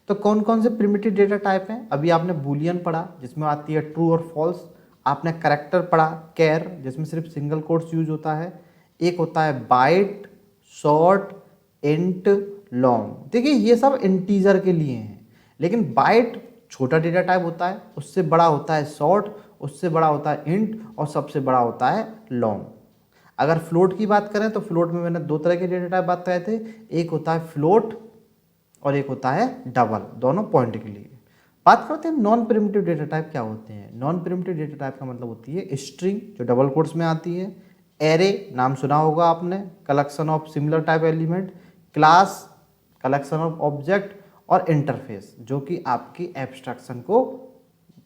S1: तो कौन कौन से प्रिमिटिव डेटा टाइप हैं? अभी आपने बूलियन पढ़ा जिसमें आती है ट्रू और फॉल्स। आपने कैरेक्टर पढ़ा, कैर, जिसमें सिर्फ सिंगल कोट्स यूज होता है। एक होता है बाइट, शॉर्ट, इंट, लॉन्ग। देखिए ये सब इंटीजर के लिए हैं, लेकिन बाइट छोटा डेटा टाइप होता है, उससे बड़ा होता है शॉर्ट, उससे बड़ा होता है इंट और सबसे बड़ा होता है लॉन्ग। अगर फ्लोट की बात करें तो फ्लोट में मैंने दो तरह के डेटा टाइप बात करे थे, एक होता है फ्लोट और एक होता है डबल, दोनों पॉइंट के लिए। बात करते हैं नॉन प्रिमिटिव डेटा टाइप क्या होते हैं। नॉन प्रिमिटिव डेटा टाइप का मतलब होती है स्ट्रिंग जो डबल कोट्स में आती है, एरे नाम सुना होगा आपने, collection of similar type element, class collection of object और इंटरफेस जो कि आपकी एब्स्ट्रैक्शन को,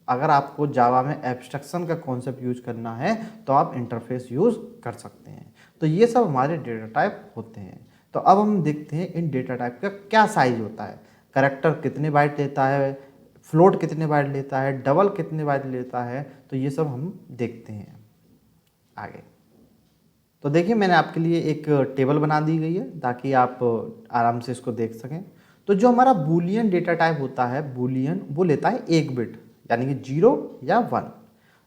S1: अगर आपको जावा में एब्स्ट्रैक्शन का कॉन्सेप्ट यूज करना है तो आप इंटरफेस यूज कर सकते हैं। तो ये सब हमारे डेटा टाइप होते हैं। तो अब हम देखते हैं इन डेटा टाइप का क्या साइज होता है। कैरेक्टर कितने बाइट लेता है, फ्लोट कितने बाइट लेता है, डबल कितने बाइट लेता है, तो ये सब हम देखते हैं आगे। तो देखिए मैंने आपके लिए एक टेबल बना दी गई है ताकि आप आराम से इसको देख सकें। तो जो हमारा बूलियन डेटा टाइप होता है, बूलियन, वो लेता है एक बिट यानी कि 0 या 1।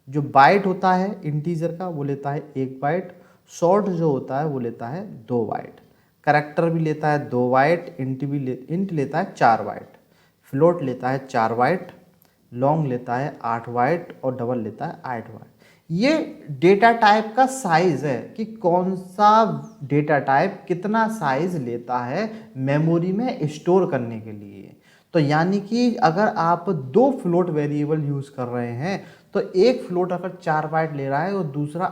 S1: जो बाइट होता है इंटीजर का वो लेता है 1 बाइट। शॉर्ट जो होता है वो लेता है 2 बाइट। कैरेक्टर भी लेता है 2 बाइट। इंट लेता है 4 बाइट। फ्लोट लेता है 4 बाइट। लॉन्ग लेता है 8 बाइट और डबल लेता है 8 बाइट। ये डेटा टाइप का साइज है कि कौन सा डेटा टाइप कितना साइज लेता है मेमोरी में स्टोर करने के लिए। तो यानी कि अगर आप दो फ्लोट वेरिएबल यूज कर रहे हैं तो एक फ्लोट अगर 4 बाइट ले रहा है और दूसरा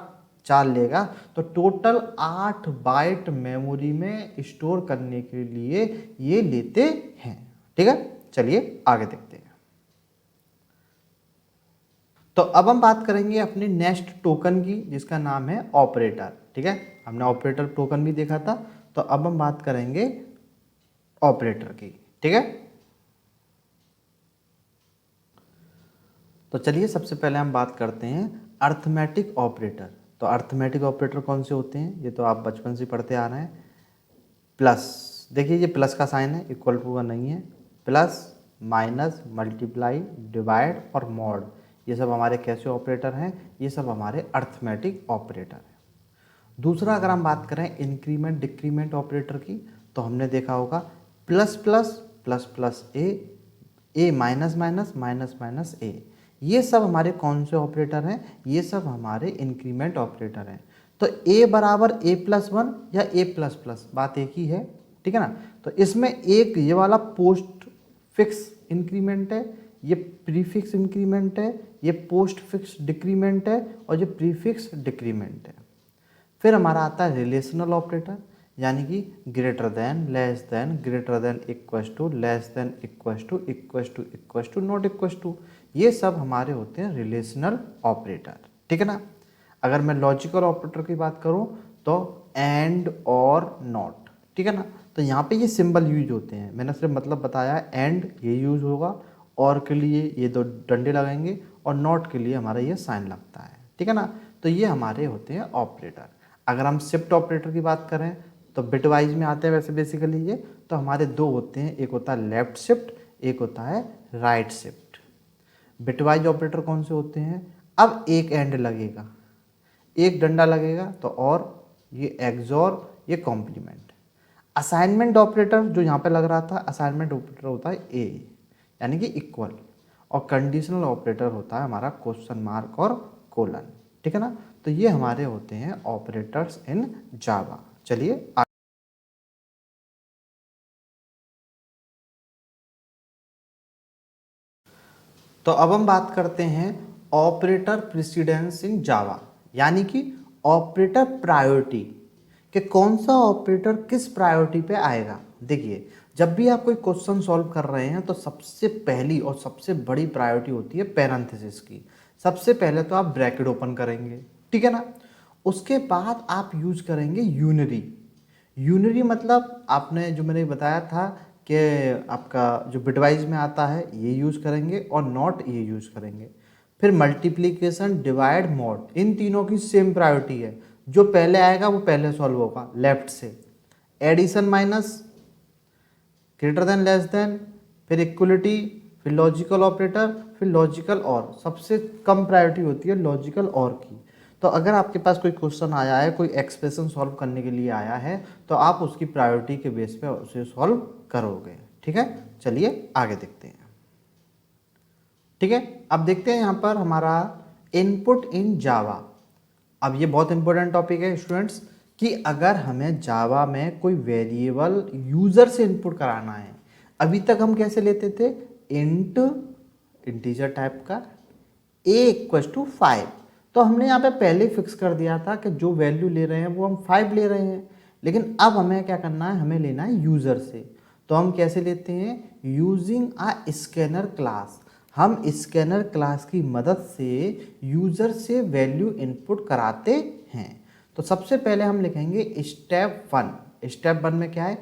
S1: 4 लेगा तो टोटल 8 बाइट मेमोरी में स्टोर करने के लिए ये लेते हैं। ठीक है, चलिए आगे देखते हैं। तो अब हम बात करेंगे अपने नेक्स्ट टोकन की जिसका नाम है ऑपरेटर। ठीक है, हमने ऑपरेटर टोकन भी देखा था, तो अब हम बात करेंगे ऑपरेटर की। ठीक है, तो चलिए सबसे पहले हम बात करते हैं अर्थमेटिक ऑपरेटर। तो अर्थमेटिक ऑपरेटर कौन से होते हैं, ये तो आप बचपन से पढ़ते आ रहे हैं। प्लस, देखिए ये प्लस का साइन है, इक्वल टू का नहीं है। प्लस, माइनस, मल्टीप्लाई, डिवाइड और मॉड, ये सब हमारे कैसे ऑपरेटर हैं, ये सब हमारे अर्थमेटिक ऑपरेटर हैं। दूसरा अगर हम बात करें इंक्रीमेंट डिक्रीमेंट ऑपरेटर की, तो हमने देखा होगा प्लस प्लस, प्लस प्लस ए माइनस माइनस, माइनस माइनस ए, ये सब हमारे कौन से ऑपरेटर हैं, ये सब हमारे इंक्रीमेंट ऑपरेटर हैं। तो ए बराबर ए प्लस 1 या ए प्लस प्लस, बात एक ही है। ठीक है ना। तो इसमें एक ये वाला पोस्ट फिक्स इंक्रीमेंट है, ये प्रीफिक्स इंक्रीमेंट है, ये पोस्ट फिक्स डिक्रीमेंट है और ये प्रीफिक्स डिक्रीमेंट है। फिर हमारा आता है रिलेशनल ऑपरेटर, यानी कि greater than, less than, greater than equals to, less than equals to, equals to equals to, not equals to, ये सब हमारे होते हैं रिलेशनल ऑपरेटर। ठीक है ना। अगर मैं लॉजिकल ऑपरेटर की बात करूं तो एंड और नॉट। ठीक है ना। तो यहाँ पे ये सिंबल यूज होते हैं, मैंने सिर्फ मतलब बताया। एंड ये यूज होगा, और के लिए ये दो डंडे लगेंगे और नॉट के लिए हमारा ये साइन लगता है। ठीक है ना। तो ये हमारे होते हैं ऑपरेटर। अगर हम शिफ्ट ऑपरेटर की बात करें तो बिटवाइज में आते हैं वैसे बेसिकली ये, तो हमारे दो होते हैं, एक होता है लेफ्ट शिफ्ट, एक होता है राइट शिफ्ट। बिटवाइज ऑपरेटर कौन से होते हैं, अब एक एंड लगेगा, एक डंडा लगेगा तो और, ये एक्सॉर, ये कॉम्प्लीमेंट। असाइनमेंट ऑपरेटर जो यहाँ पे लग रहा था, असाइनमेंट ऑपरेटर होता है ए यानी कि इक्वल, और कंडीशनल ऑपरेटर होता है हमारा क्वेश्चन मार्क और कोलन। ठीक है ना। तो ये हमारे होते हैं ऑपरेटर्स इन जावा। चलिए तो अब हम बात करते हैं ऑपरेटर प्रेसिडेंस इन जावा, यानी कि ऑपरेटर प्रायोरिटी, कि कौन सा ऑपरेटर किस प्रायोरिटी पे आएगा। देखिए जब भी आप कोई क्वेश्चन सॉल्व कर रहे हैं तो सबसे पहली और सबसे बड़ी प्रायोरिटी होती है पैरेंथेसिस की। सबसे पहले तो आप ब्रैकेट ओपन करेंगे, ठीक है ना। उसके बाद आप यूज करेंगे यूनरी। यूनरी मतलब आपने जो मैंने बताया था कि आपका जो बिटवाइज में आता है ये यूज़ करेंगे और नॉट ये यूज़ करेंगे। फिर मल्टीप्लिकेशन, डिवाइड, मॉड, इन तीनों की सेम प्रायोरिटी है, जो पहले आएगा वो पहले सॉल्व होगा लेफ्ट से। Addition minus, greater than, less than, फिर इक्वलिटी, फिर लॉजिकल ऑपरेटर, फिर लॉजिकल और। सबसे कम प्रायोरिटी होती है लॉजिकल और की। तो अगर आपके पास कोई क्वेश्चन आया है, कोई एक्सप्रेशन सॉल्व करने के लिए आया है, तो आप उसकी प्रायोरिटी के बेस पे उसे सॉल्व करोगे। ठीक है, चलिए आगे देखते हैं। ठीक है, अब देखते हैं यहाँ पर हमारा इनपुट इन जावा। अब ये बहुत इंपॉर्टेंट टॉपिक है स्टूडेंट्स, कि अगर हमें जावा में कोई वेरिएबल यूजर से इनपुट कराना है, अभी तक हम कैसे लेते थे, इंट, इंटीजर टाइप का, a = 5। तो हमने यहाँ पे पहले ही फिक्स कर दिया था कि जो वैल्यू ले रहे हैं वो हम 5 ले रहे हैं। लेकिन अब हमें क्या करना है, हमें लेना है यूजर से। तो हम कैसे लेते हैं, यूजिंग अ स्कैनर क्लास। हम स्कैनर क्लास की मदद से यूजर से वैल्यू इनपुट कराते हैं। तो सबसे पहले हम लिखेंगे स्टेप 1। स्टेप 1 में क्या है,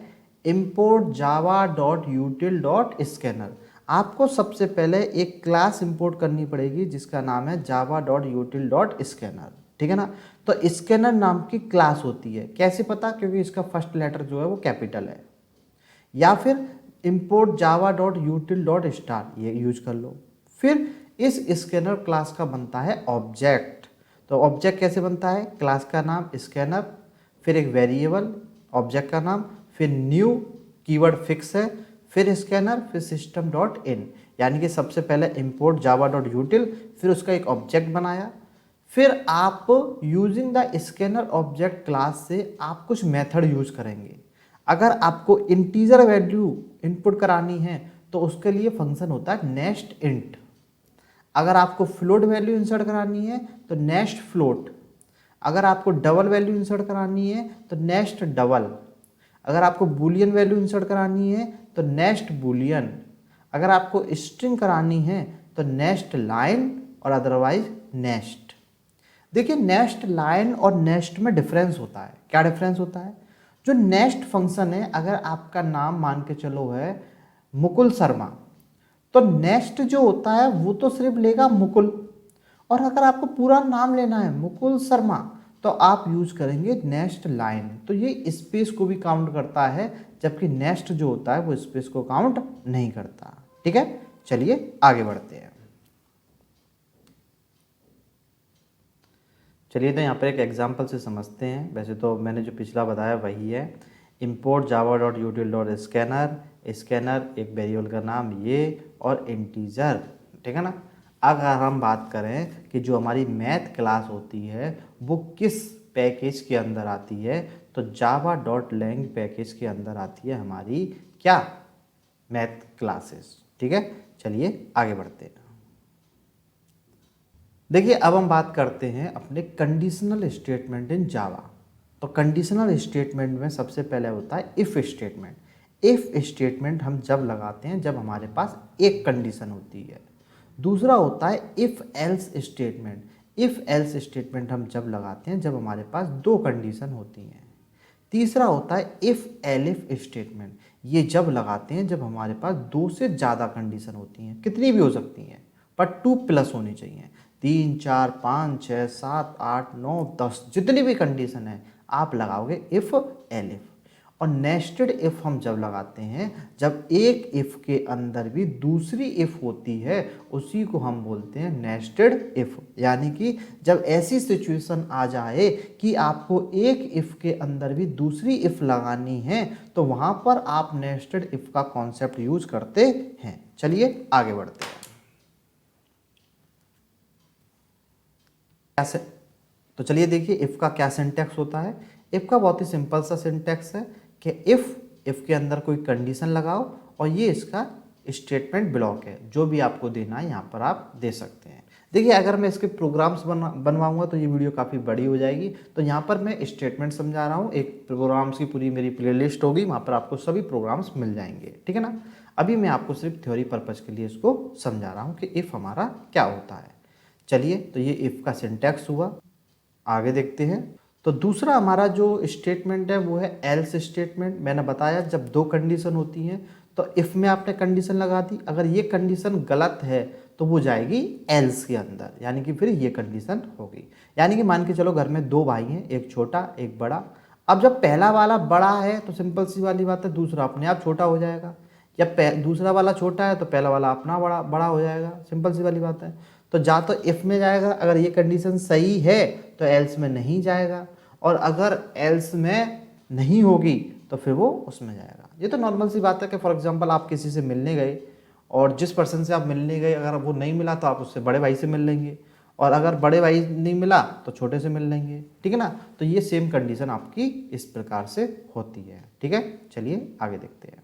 S1: import java.util.scanner। आपको सबसे पहले एक क्लास इंपोर्ट करनी पड़ेगी जिसका नाम है java.util.scanner। ठीक है ना। तो स्कैनर नाम की क्लास होती है, कैसे पता, क्योंकि इसका फर्स्ट लेटर जो है वो कैपिटल है। या फिर import java.util.star, ये यूज कर लो। फिर इस स्कैनर क्लास का बनता है ऑब्जेक्ट। तो ऑब्जेक्ट कैसे बनता है, क्लास का नाम स्कैनर, फिर एक वेरिएबल, ऑब्जेक्ट का नाम, फिर न्यू, कीवर्ड फिक्स है, फिर स्कैनर, फिर सिस्टम डॉट इन। यानी कि सबसे पहले import java.util, फिर उसका एक ऑब्जेक्ट बनाया। फिर आप using the scanner object class से आप कुछ मेथड यूज करेंगे। अगर आपको इंटीजर वैल्यू इनपुट करानी है तो उसके लिए फंक्शन होता है नेस्ट इंट। अगर आपको फ्लोट वैल्यू इंसर्ट करानी है तो नेस्ट फ्लोट। अगर आपको डबल वैल्यू इंसर्ट करानी है तो नेस्ट डबल। अगर आपको बूलियन वैल्यू इंसर्ट करानी है तो नेस्ट बूलियन। अगर आपको स्ट्रिंग करानी है तो नेस्ट लाइन, और अदरवाइज नेस्ट। देखिए, नेस्ट लाइन और नेस्ट में डिफरेंस होता है। क्या डिफरेंस होता है, जो नेस्ट फंक्शन है, अगर आपका नाम मान के चलो है मुकुल शर्मा, तो नेस्ट जो होता है वो तो सिर्फ लेगा मुकुल। और अगर आपको पूरा नाम लेना है मुकुल शर्मा, तो आप यूज करेंगे नेस्ट लाइन। तो ये स्पेस को भी काउंट करता है, जबकि नेस्ट जो होता है वो स्पेस को काउंट नहीं करता। ठीक है, चलिए आगे बढ़ते हैं। चलिए तो यहाँ पर एक एग्जांपल से समझते हैं। वैसे तो मैंने जो पिछला बताया वही है, import java.util.scanner, स्कैनर एक वेरिएबल का नाम ये, और इंटीजर। ठीक है ना। अगर हम बात करें कि जो हमारी मैथ क्लास होती है वो किस पैकेज के अंदर आती है, तो java.lang पैकेज के अंदर आती है हमारी क्या, मैथ क्लासेस। ठीक है, चलिए आगे बढ़ते हैं। देखिए, अब हम बात करते हैं अपने कंडीशनल स्टेटमेंट इन जावा। तो कंडीशनल स्टेटमेंट में सबसे पहले होता है इफ़ स्टेटमेंट। इफ़ स्टेटमेंट हम जब लगाते हैं जब हमारे पास एक कंडीशन होती है। दूसरा होता है if else statement. If else statement हम जब लगाते हैं जब हमारे पास दो कंडीशन होती हैं। तीसरा होता है इफ़ एलिफ स्टेटमेंट। ये जब लगाते हैं जब हमारे पास दो से ज़्यादा कंडीशन होती हैं, कितनी भी हो सकती हैं पर 2+ होनी चाहिए। 3, 4, 5, 6, 7, 8, 9, 10 जितनी भी कंडीशन है आप लगाओगे इफ़ एलिफ। और नेस्टेड इफ़ हम जब लगाते हैं जब एक इफ़ के अंदर भी दूसरी इफ़ होती है, उसी को हम बोलते हैं नेस्टेड इफ़। यानी कि जब ऐसी सिचुएशन आ जाए कि आपको एक इफ़ के अंदर भी दूसरी इफ़ लगानी है, तो वहाँ पर आप नेस्टेड इफ़ का कॉन्सेप्ट यूज करते हैं। चलिए आगे बढ़ते हैं। कैसे, तो चलिए देखिए इफ़ का क्या सिंटैक्स होता है। इफ़ का बहुत ही सिंपल सा सिंटैक्स है कि इफ़ के अंदर कोई कंडीशन लगाओ और ये इसका स्टेटमेंट ब्लॉक है, जो भी आपको देना है यहाँ पर आप दे सकते हैं। देखिए, अगर मैं इसके प्रोग्राम्स बनवाऊंगा तो ये वीडियो काफ़ी बड़ी हो जाएगी, तो यहाँ पर मैं स्टेटमेंट समझा रहा हूँ। एक प्रोग्राम्स की पूरी मेरी प्लेलिस्ट होगी, वहाँ पर आपको सभी प्रोग्राम्स मिल जाएंगे। ठीक है ना। अभी मैं आपको सिर्फ थ्योरी पर्पज़ के लिए इसको समझा रहा हूँ कि इफ़ हमारा क्या होता है। चलिए, तो ये इफ़ का सिंटैक्स हुआ। आगे देखते हैं। तो दूसरा हमारा जो स्टेटमेंट है वो है एल्स स्टेटमेंट। मैंने बताया जब दो कंडीशन होती हैं तो इफ़ में आपने कंडीशन लगा दी, अगर ये कंडीशन गलत है तो वो जाएगी एल्स के अंदर, यानी कि फिर ये कंडीशन होगी। यानी कि मान के चलो घर में दो भाई हैं, एक छोटा एक बड़ा। अब जब पहला वाला बड़ा है तो सिंपल सी वाली बात है दूसरा अपने आप छोटा हो जाएगा, या दूसरा वाला छोटा है तो पहला वाला अपना बड़ा बड़ा हो जाएगा, सिंपल सी वाली बात है। तो जा तो इफ़ में जाएगा, अगर ये कंडीशन सही है तो एल्स में नहीं जाएगा, और अगर एल्स में नहीं होगी तो फिर वो उसमें जाएगा। ये तो नॉर्मल सी बात है कि फॉर एग्जांपल आप किसी से मिलने गए और जिस पर्सन से आप मिलने गए अगर वो नहीं मिला तो आप उससे बड़े भाई से मिल लेंगे, और अगर बड़े भाई नहीं मिला तो छोटे से मिल लेंगे, ठीक है ना। तो ये सेम कंडीशन आपकी इस प्रकार से होती है, ठीक है। चलिए आगे देखते हैं।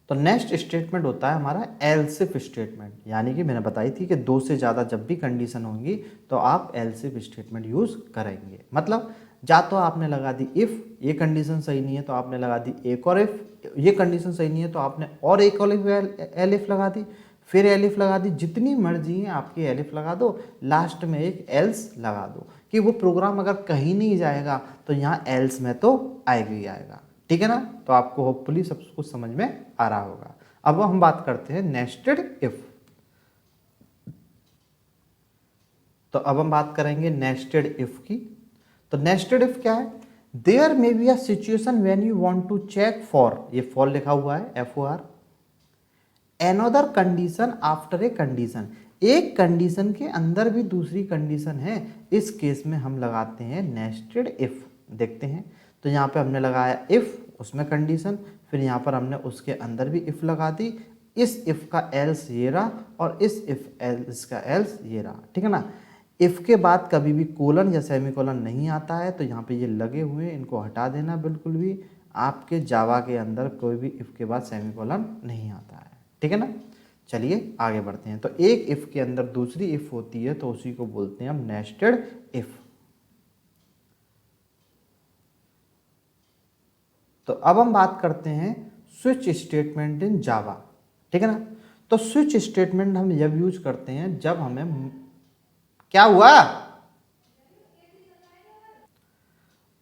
S1: तो नेक्स्ट स्टेटमेंट होता है हमारा एल्स इफ स्टेटमेंट, यानी कि मैंने बताई थी कि दो से ज़्यादा जब भी कंडीशन होंगी तो आप एल्स इफ स्टेटमेंट यूज़ करेंगे। मतलब या तो आपने लगा दी इफ़, ये कंडीशन सही नहीं है तो आपने लगा दी एक और इफ़, ये कंडीशन सही नहीं है तो आपने और एक और एलिफ लगा दी, फिर एलिफ लगा दी, जितनी मर्जी है आपकी एलिफ लगा दो, लास्ट में एक एल्स लगा दो कि वो प्रोग्राम अगर कहीं नहीं जाएगा तो यहाँ एल्स में तो आएगा ही आएगा, ठीक है ना। तो आपको होपफुली सब कुछ समझ में आ रहा होगा। अब हम बात करते हैं नेस्टेड इफ। तो अब हम बात करेंगे नेस्टेड इफ की। तो नेस्टेड इफ क्या है? There may be a situation when you want to check for, ये फॉर लिखा हुआ है FOR, another condition after a condition, एक कंडीशन के अंदर भी दूसरी कंडीशन है, इस केस में हम लगाते हैं नेस्टेड इफ। देखते हैं, तो यहाँ पे हमने लगाया इफ, उसमें कंडीशन, फिर यहाँ पर हमने उसके अंदर भी इफ लगा दी, इस इफ का एल्स ये रहा और इस इफ एल्स का एल्स ये रहा, ठीक है ना। इफ के बाद कभी भी कोलन या सेमीकोलन नहीं आता है, तो यहाँ पे ये लगे हुए हैं, इनको हटा देना बिल्कुल भी। आपके जावा के अंदर कोई भी इफ के बाद सेमीकोलन नहीं आता है, ठीक है ना। चलिए आगे बढ़ते हैं। तो एक इफ के अंदर दूसरी इफ होती है तो उसी को बोलते हैं हम नेस्टेड इफ। तो अब हम बात करते हैं स्विच स्टेटमेंट इन जावा, ठीक है ना। तो स्विच स्टेटमेंट हम जब यूज करते हैं जब हमें, क्या हुआ?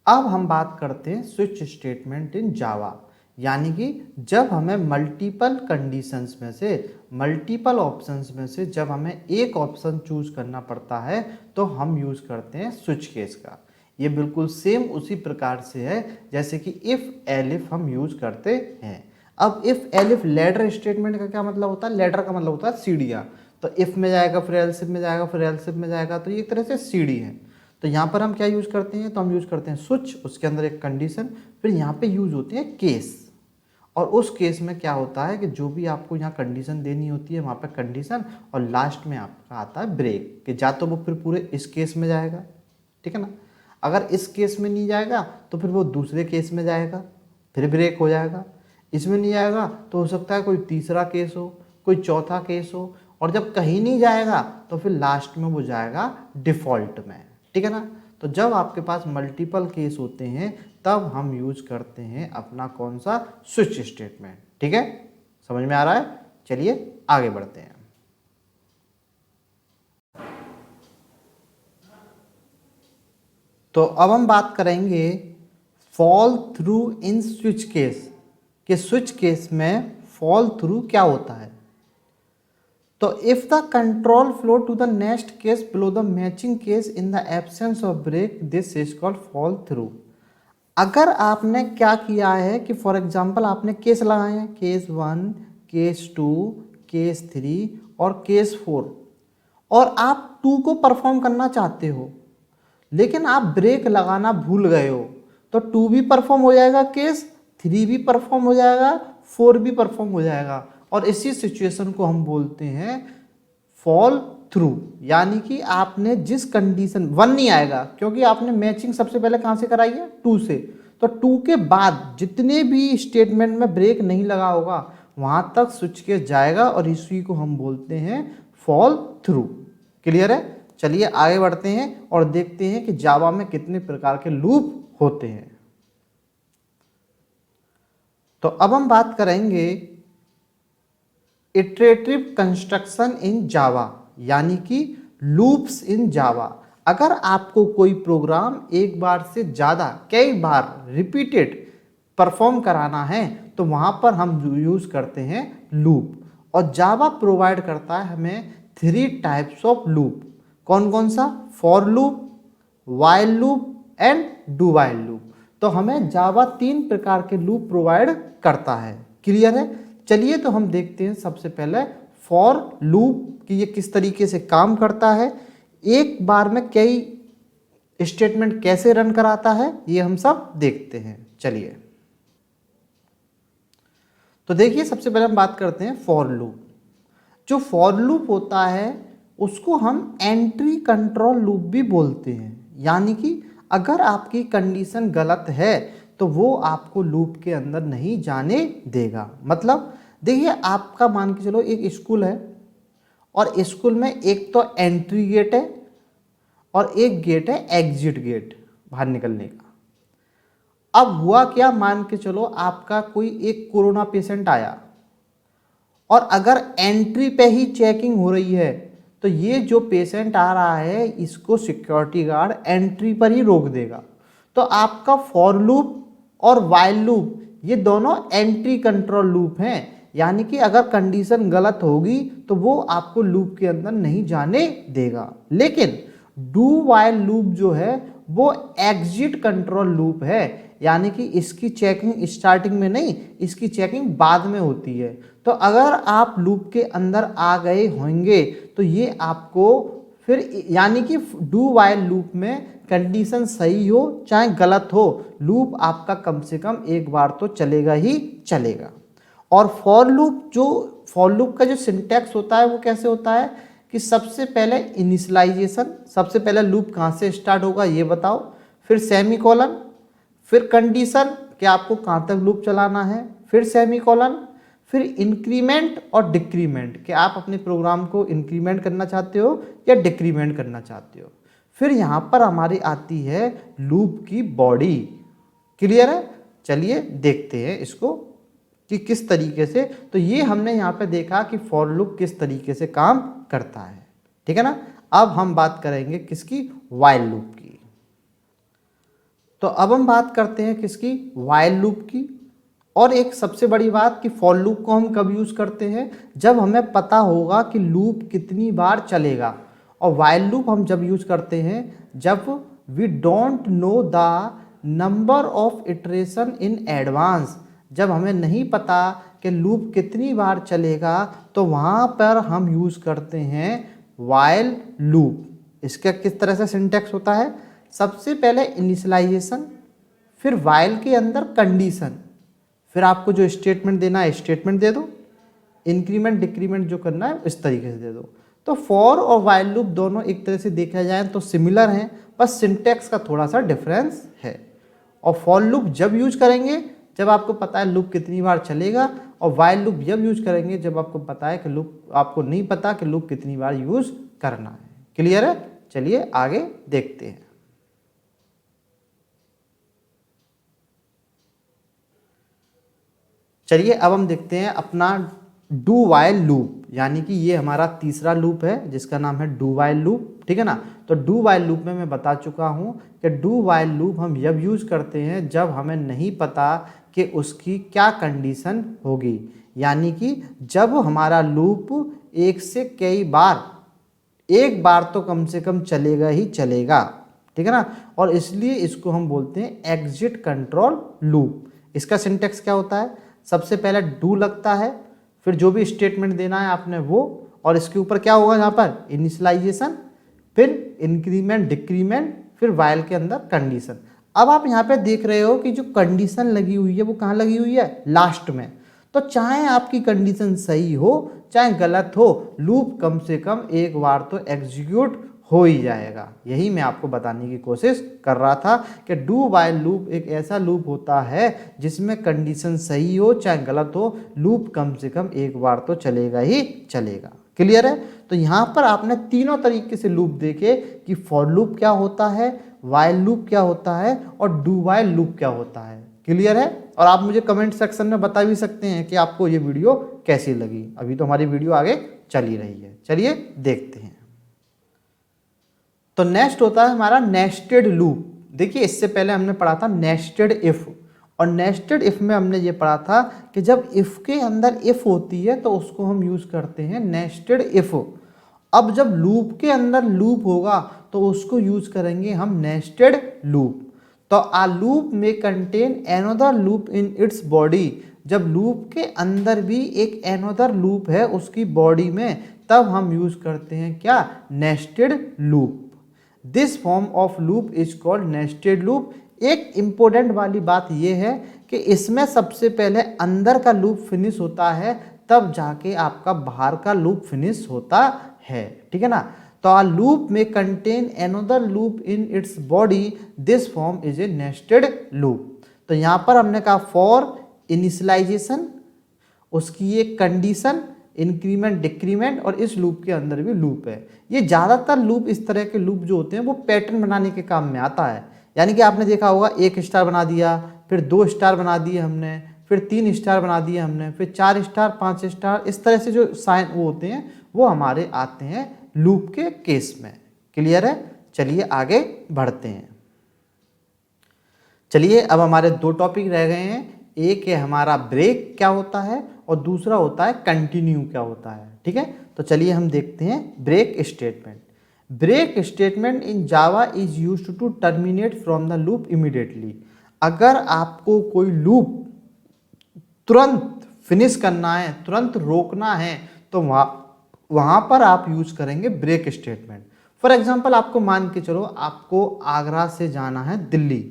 S1: अब हम बात करते हैं स्विच स्टेटमेंट इन जावा, यानी कि जब हमें मल्टीपल कंडीशंस में से, मल्टीपल ऑप्शंस में से जब हमें एक ऑप्शन चूज करना पड़ता है तो हम यूज करते हैं स्विच केस का। ये बिल्कुल सेम उसी प्रकार से है जैसे कि इफ एलिफ हम यूज करते हैं। अब इफ एलिफ लैडर स्टेटमेंट का क्या मतलब होता है? लैडर का मतलब होता है सीढ़ियाँ। तो इफ में जाएगा फिर एल्सिफ में जाएगा फिर एल्सिफ में जाएगा, तो ये एक तरह से सीढ़ी है। तो यहाँ पर हम क्या यूज करते हैं? तो हम यूज करते हैं स्विच, उसके अंदर एक कंडीशन, फिर यहाँ पे यूज होती है केस। और उस केस में क्या होता है कि जो भी आपको यहाँ कंडीशन देनी होती है वहाँ पे कंडीशन, और लास्ट में आपका आता है ब्रेक, कि जा तो वो फिर पूरे इस केस में जाएगा, ठीक है ना। अगर इस केस में नहीं जाएगा तो फिर वो दूसरे केस में जाएगा, फिर ब्रेक हो जाएगा। इसमें नहीं आएगा तो हो सकता है कोई तीसरा केस हो, कोई चौथा केस हो, और जब कहीं नहीं जाएगा तो फिर लास्ट में वो जाएगा डिफ़ॉल्ट में, ठीक है ना। तो जब आपके पास मल्टीपल केस होते हैं तब हम यूज करते हैं अपना कौन सा? स्विच स्टेटमेंट, ठीक है। समझ में आ रहा है? चलिए आगे बढ़ते हैं। तो अब हम बात करेंगे fall through in switch case, कि स्विच केस में फॉल थ्रू क्या होता है। तो if the control flow to the next case below the matching case in the absence of break, this is called fall through. अगर आपने क्या किया है कि फॉर एग्जांपल आपने केस लगाए हैं, केस 1, केस 2, केस 3 और केस 4, और आप 2 को परफॉर्म करना चाहते हो लेकिन आप ब्रेक लगाना भूल गए हो, तो 2 भी परफॉर्म हो जाएगा केस, 3 भी परफॉर्म हो जाएगा, 4 भी परफॉर्म हो जाएगा, और इसी सिचुएशन को हम बोलते हैं फॉल थ्रू। यानी कि आपने जिस कंडीशन 1 नहीं आएगा क्योंकि आपने मैचिंग सबसे पहले कहाँ से कराई है? 2 से। तो 2 के बाद जितने भी स्टेटमेंट में ब्रेक नहीं लगा होगा वहां तक स्विच केस जाएगा, और इसी को हम बोलते हैं फॉल थ्रू। क्लियर है? चलिए आगे बढ़ते हैं और देखते हैं कि जावा में कितने प्रकार के लूप होते हैं। तो अब हम बात करेंगे इटरेटिव कंस्ट्रक्शन इन जावा, यानी कि लूप्स इन जावा। अगर आपको कोई प्रोग्राम एक बार से ज़्यादा कई बार रिपीटेड परफॉर्म कराना है तो वहाँ पर हम यूज़ करते हैं लूप। और जावा प्रोवाइड करता है हमें 3 टाइप्स ऑफ लूप। कौन कौन सा? For loop, while loop and do while loop. तो हमें जावा 3 प्रकार के लूप प्रोवाइड करता है। क्लियर है? चलिए तो हम देखते हैं सबसे पहले फॉर लूप कि ये किस तरीके से काम करता है, एक बार में कई स्टेटमेंट कैसे रन कराता है, ये हम सब देखते हैं। चलिए तो देखिए सबसे पहले हम बात करते हैं फॉर लूप। जो फॉर लूप होता है उसको हम एंट्री कंट्रोल लूप भी बोलते हैं। यानी कि अगर आपकी कंडीशन गलत है तो वो आपको लूप के अंदर नहीं जाने देगा। मतलब देखिए आपका मान के चलो एक स्कूल है और स्कूल में एक तो एंट्री गेट है और एक गेट है एग्जिट गेट, बाहर निकलने का। अब हुआ क्या, मान के चलो आपका कोई एक कोरोना पेशेंट आया और अगर एंट्री पे ही चेकिंग हो रही है तो ये जो पेशेंट आ रहा है इसको सिक्योरिटी गार्ड एंट्री पर ही रोक देगा। तो आपका फॉर लूप और वाइल लूप ये दोनों एंट्री कंट्रोल लूप हैं। यानी कि अगर कंडीशन गलत होगी तो वो आपको लूप के अंदर नहीं जाने देगा। लेकिन डू वाइल लूप जो है वो एग्जिट कंट्रोल लूप है। यानी कि इसकी चेकिंग स्टार्टिंग में नहीं, इसकी चेकिंग बाद में होती है। तो अगर आप लूप के अंदर आ गए होंगे तो ये आपको फिर यानी कि डू वाइल लूप में कंडीशन सही हो चाहे गलत हो, लूप आपका कम से कम एक बार तो चलेगा ही चलेगा। और फॉर लूप, जो फॉर लूप का जो सिंटैक्स होता है वो कैसे होता है कि सबसे पहले इनिशियलाइजेशन, सबसे पहले लूप कहाँ से स्टार्ट होगा ये बताओ, फिर सेमीकोलन, फिर कंडीशन कि आपको कहाँ तक लूप चलाना है, फिर सेमीकोलन, फिर इंक्रीमेंट और डिक्रीमेंट कि आप अपने प्रोग्राम को इंक्रीमेंट करना चाहते हो या डिक्रीमेंट करना चाहते हो। फिर यहाँ पर हमारी आती है लूप की बॉडी। क्लियर है? चलिए देखते हैं इसको कि किस तरीके से। तो ये हमने यहाँ पे देखा कि फॉर लूप किस तरीके से काम करता है। ठीक है ना? अब हम बात करेंगे किसकी? वाइल लूप की। तो अब हम बात करते हैं किसकी? वाइल लूप की। और एक सबसे बड़ी बात कि फॉर लूप को हम कब यूज़ करते हैं? जब हमें पता होगा कि लूप कितनी बार चलेगा। और वाइल लूप हम जब यूज़ करते हैं जब we don't know the number of iteration in advance. जब हमें नहीं पता कि लूप कितनी बार चलेगा तो वहाँ पर हम यूज़ करते हैं वाइल लूप। इसका किस तरह से सिंटैक्स होता है? सबसे पहले इनिशियलाइजेशन, फिर वाइल के अंदर कंडीशन, फिर आपको जो स्टेटमेंट देना है स्टेटमेंट दे दो, इंक्रीमेंट डिक्रीमेंट जो करना है इस तरीके से दे दो। तो फॉर और वाइल लूप दोनों एक तरह से देखा जाए तो सिमिलर हैं, बस सिंटैक्स का थोड़ा सा डिफरेंस है। और फॉर लूप जब यूज करेंगे जब आपको पता है लूप कितनी बार चलेगा, और वाइल लूप जब यूज करेंगे जब आपको पता है कि लूप, आपको नहीं पता कि लूप कितनी बार यूज करना है। क्लियर है? चलिए आगे देखते हैं। चलिए अब हम देखते हैं अपना डू वाइल लूप। यानी कि ये हमारा तीसरा लूप है जिसका नाम है डू वाइल लूप। ठीक है ना? तो डू वाइल लूप में मैं बता चुका हूँ कि डू वाइल लूप हम जब यूज़ करते हैं जब हमें नहीं पता कि उसकी क्या कंडीशन होगी। यानी कि जब हमारा लूप एक से कई बार, एक बार तो कम से कम चलेगा ही चलेगा। ठीक है ना? और इसलिए इसको हम बोलते हैं एग्जिट कंट्रोल लूप। इसका सिंटैक्स क्या होता है? सबसे पहले डू लगता है, फिर जो भी स्टेटमेंट देना है आपने वो, और इसके ऊपर क्या होगा यहाँ पर? इनिशियलाइजेशन, फिर इंक्रीमेंट डिक्रीमेंट, फिर वाइल के अंदर कंडीशन। अब आप यहाँ पे देख रहे हो कि जो कंडीशन लगी हुई है वो कहाँ लगी हुई है? लास्ट में। तो चाहे आपकी कंडीशन सही हो चाहे गलत हो, लूप कम से कम एक बार तो एग्जीक्यूट हो ही जाएगा। यही मैं आपको बताने की कोशिश कर रहा था कि डू वाइल लूप एक ऐसा लूप होता है जिसमें कंडीशन सही हो चाहे गलत हो, लूप कम से कम एक बार तो चलेगा ही चलेगा। क्लियर है? तो यहाँ पर आपने तीनों तरीके से लूप देखे कि फॉर लूप क्या होता है, वाइल लूप क्या होता है और डू वाइल लूप क्या होता है। क्लियर है? और आप मुझे कमेंट सेक्शन में बता भी सकते हैं कि आपको ये वीडियो कैसी लगी। अभी तो हमारी वीडियो आगे चल ही रही है। चलिए देखते हैं। तो नेक्स्ट होता है हमारा नेस्टेड लूप। देखिए इससे पहले हमने पढ़ा था नेस्टेड इफ, और नेस्टेड इफ में हमने ये पढ़ा था कि जब इफ के अंदर इफ होती है तो उसको हम यूज करते हैं नेस्टेड इफ। अब जब लूप के अंदर लूप होगा तो उसको यूज करेंगे हम नेस्टेड लूप। तो आ लूप में contain another loop in its body, जब लूप के अंदर भी एक एनोदर लूप है उसकी बॉडी में, तब हम यूज करते हैं क्या, nested loop. This form of loop is called nested loop. एक इंपॉर्टेंट वाली बात यह है कि इसमें सबसे पहले अंदर का लूप फिनिश होता है, तब जाके आपका बाहर का लूप फिनिश होता है, ठीक है ना। तो आ लूप में contain another loop in its body, this form is a nested loop. तो यहाँ पर हमने कहा फॉर इनिशियलाइजेशन, उसकी एक कंडीशन, इंक्रीमेंट डिक्रीमेंट, और इस लूप के अंदर भी लूप है। ये ज़्यादातर लूप, इस तरह के लूप जो होते हैं वो पैटर्न बनाने के काम में आता है। यानी कि आपने देखा होगा 1 स्टार बना दिया, फिर 2 स्टार बना दिए हमने, फिर 3 स्टार बना दिए हमने, फिर 4 स्टार, 5 स्टार, इस तरह से जो साइन वो होते हैं वो हमारे आते हैं लूप के केस में। क्लियर है? चलिए आगे बढ़ते हैं। चलिए अब हमारे 2 टॉपिक रह गए हैं, एक है हमारा ब्रेक क्या होता है और दूसरा होता है कंटिन्यू क्या होता है, ठीक है। तो चलिए हम देखते हैं break statement. Break statement in Java is used to terminate from the loop immediately. अगर आपको कोई लूप तुरंत फिनिश करना है, तुरंत रोकना है, तो वहाँ पर आप यूज करेंगे ब्रेक स्टेटमेंट। फॉर एग्जाम्पल आपको मान के चलो आपको आगरा से जाना है दिल्ली,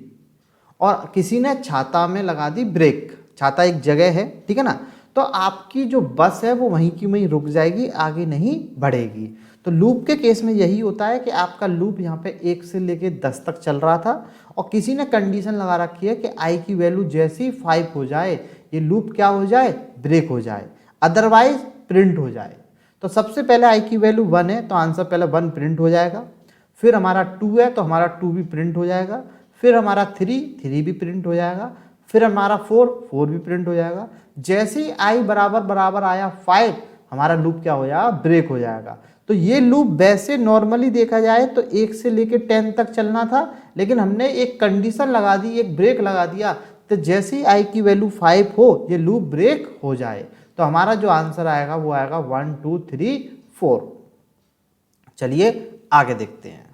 S1: और किसी ने छाता में लगा दी ब्रेक, छाता एक जगह है, ठीक है ना, तो आपकी जो बस है वो वहीं की वहीं रुक जाएगी, आगे नहीं बढ़ेगी। तो लूप के केस में यही होता है कि आपका लूप यहाँ पे 1 से लेके 10 तक चल रहा था, और किसी ने कंडीशन लगा रखी है कि आई की वैल्यू जैसे ही 5 हो जाए ये लूप क्या हो जाए, ब्रेक हो जाए, अदरवाइज प्रिंट हो जाए। तो सबसे पहले आई की वैल्यू 1 है तो आंसर पहले 1 प्रिंट हो जाएगा, फिर हमारा 2 है तो हमारा 2 भी प्रिंट हो जाएगा, फिर हमारा 3 भी प्रिंट हो जाएगा, फिर हमारा 4 भी प्रिंट हो जाएगा। जैसे ही आई बराबर बराबर आया 5, हमारा लूप क्या हो जाएगा, ब्रेक हो जाएगा। तो ये लूप वैसे नॉर्मली देखा जाए तो 1 से लेके 10 तक चलना था, लेकिन हमने एक कंडीशन लगा दी, एक ब्रेक लगा दिया, तो जैसे ही आई की वैल्यू 5 हो ये लूप ब्रेक हो जाए। तो हमारा जो आंसर आएगा वो आएगा 1 2 3 4। चलिए आगे देखते हैं।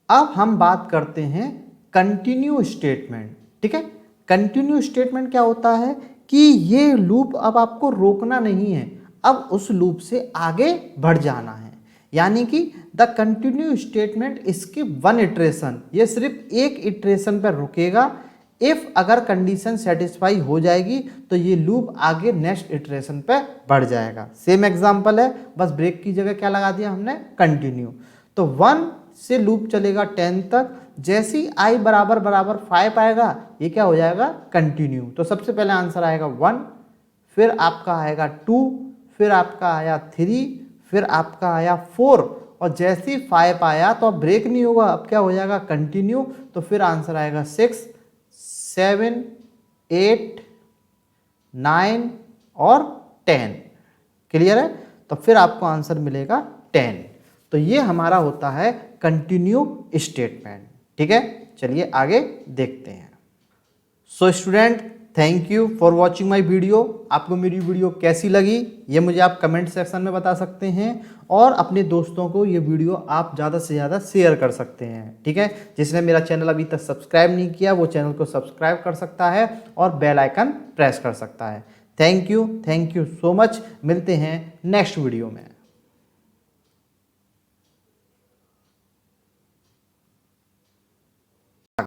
S1: अब हम बात करते हैं कंटिन्यू स्टेटमेंट, ठीक है। कंटिन्यू स्टेटमेंट क्या होता है कि ये लूप अब आपको रोकना नहीं है, अब उस लूप से आगे बढ़ जाना है। यानी कि द कंटिन्यू स्टेटमेंट इसकी 1 इटरेशन, ये सिर्फ एक इटरेशन पर रुकेगा। इफ अगर कंडीशन सेटिस्फाई हो जाएगी तो ये लूप आगे नेक्स्ट इटरेशन पे बढ़ जाएगा। सेम एग्जांपल है, बस ब्रेक की जगह क्या लगा दिया हमने, कंटिन्यू। तो 1 से लूप चलेगा 10 तक, जैसे ही आई बराबर बराबर 5 आएगा ये क्या हो जाएगा, कंटिन्यू। तो सबसे पहले आंसर आएगा 1, फिर आपका आएगा 2, फिर आपका आया 3, फिर आपका आया 4, और जैसे ही 5 आया तो अब ब्रेक नहीं होगा, अब क्या हो जाएगा, कंटिन्यू। तो फिर आंसर आएगा 6 7 8 9 और 10। क्लियर है? तो फिर आपको आंसर मिलेगा 10। तो ये हमारा होता है कंटिन्यू स्टेटमेंट, ठीक है। चलिए आगे देखते हैं। So student, thank you for watching my video. आपको मेरी वीडियो कैसी लगी ये मुझे आप कमेंट सेक्शन में बता सकते हैं, और अपने दोस्तों को ये वीडियो आप ज़्यादा से ज़्यादा शेयर कर सकते हैं, ठीक है। जिसने मेरा चैनल अभी तक सब्सक्राइब नहीं किया वो चैनल को सब्सक्राइब कर सकता है और बेल आइकन प्रेस कर सकता है। Thank you so much. मिलते हैं नेक्स्ट वीडियो में।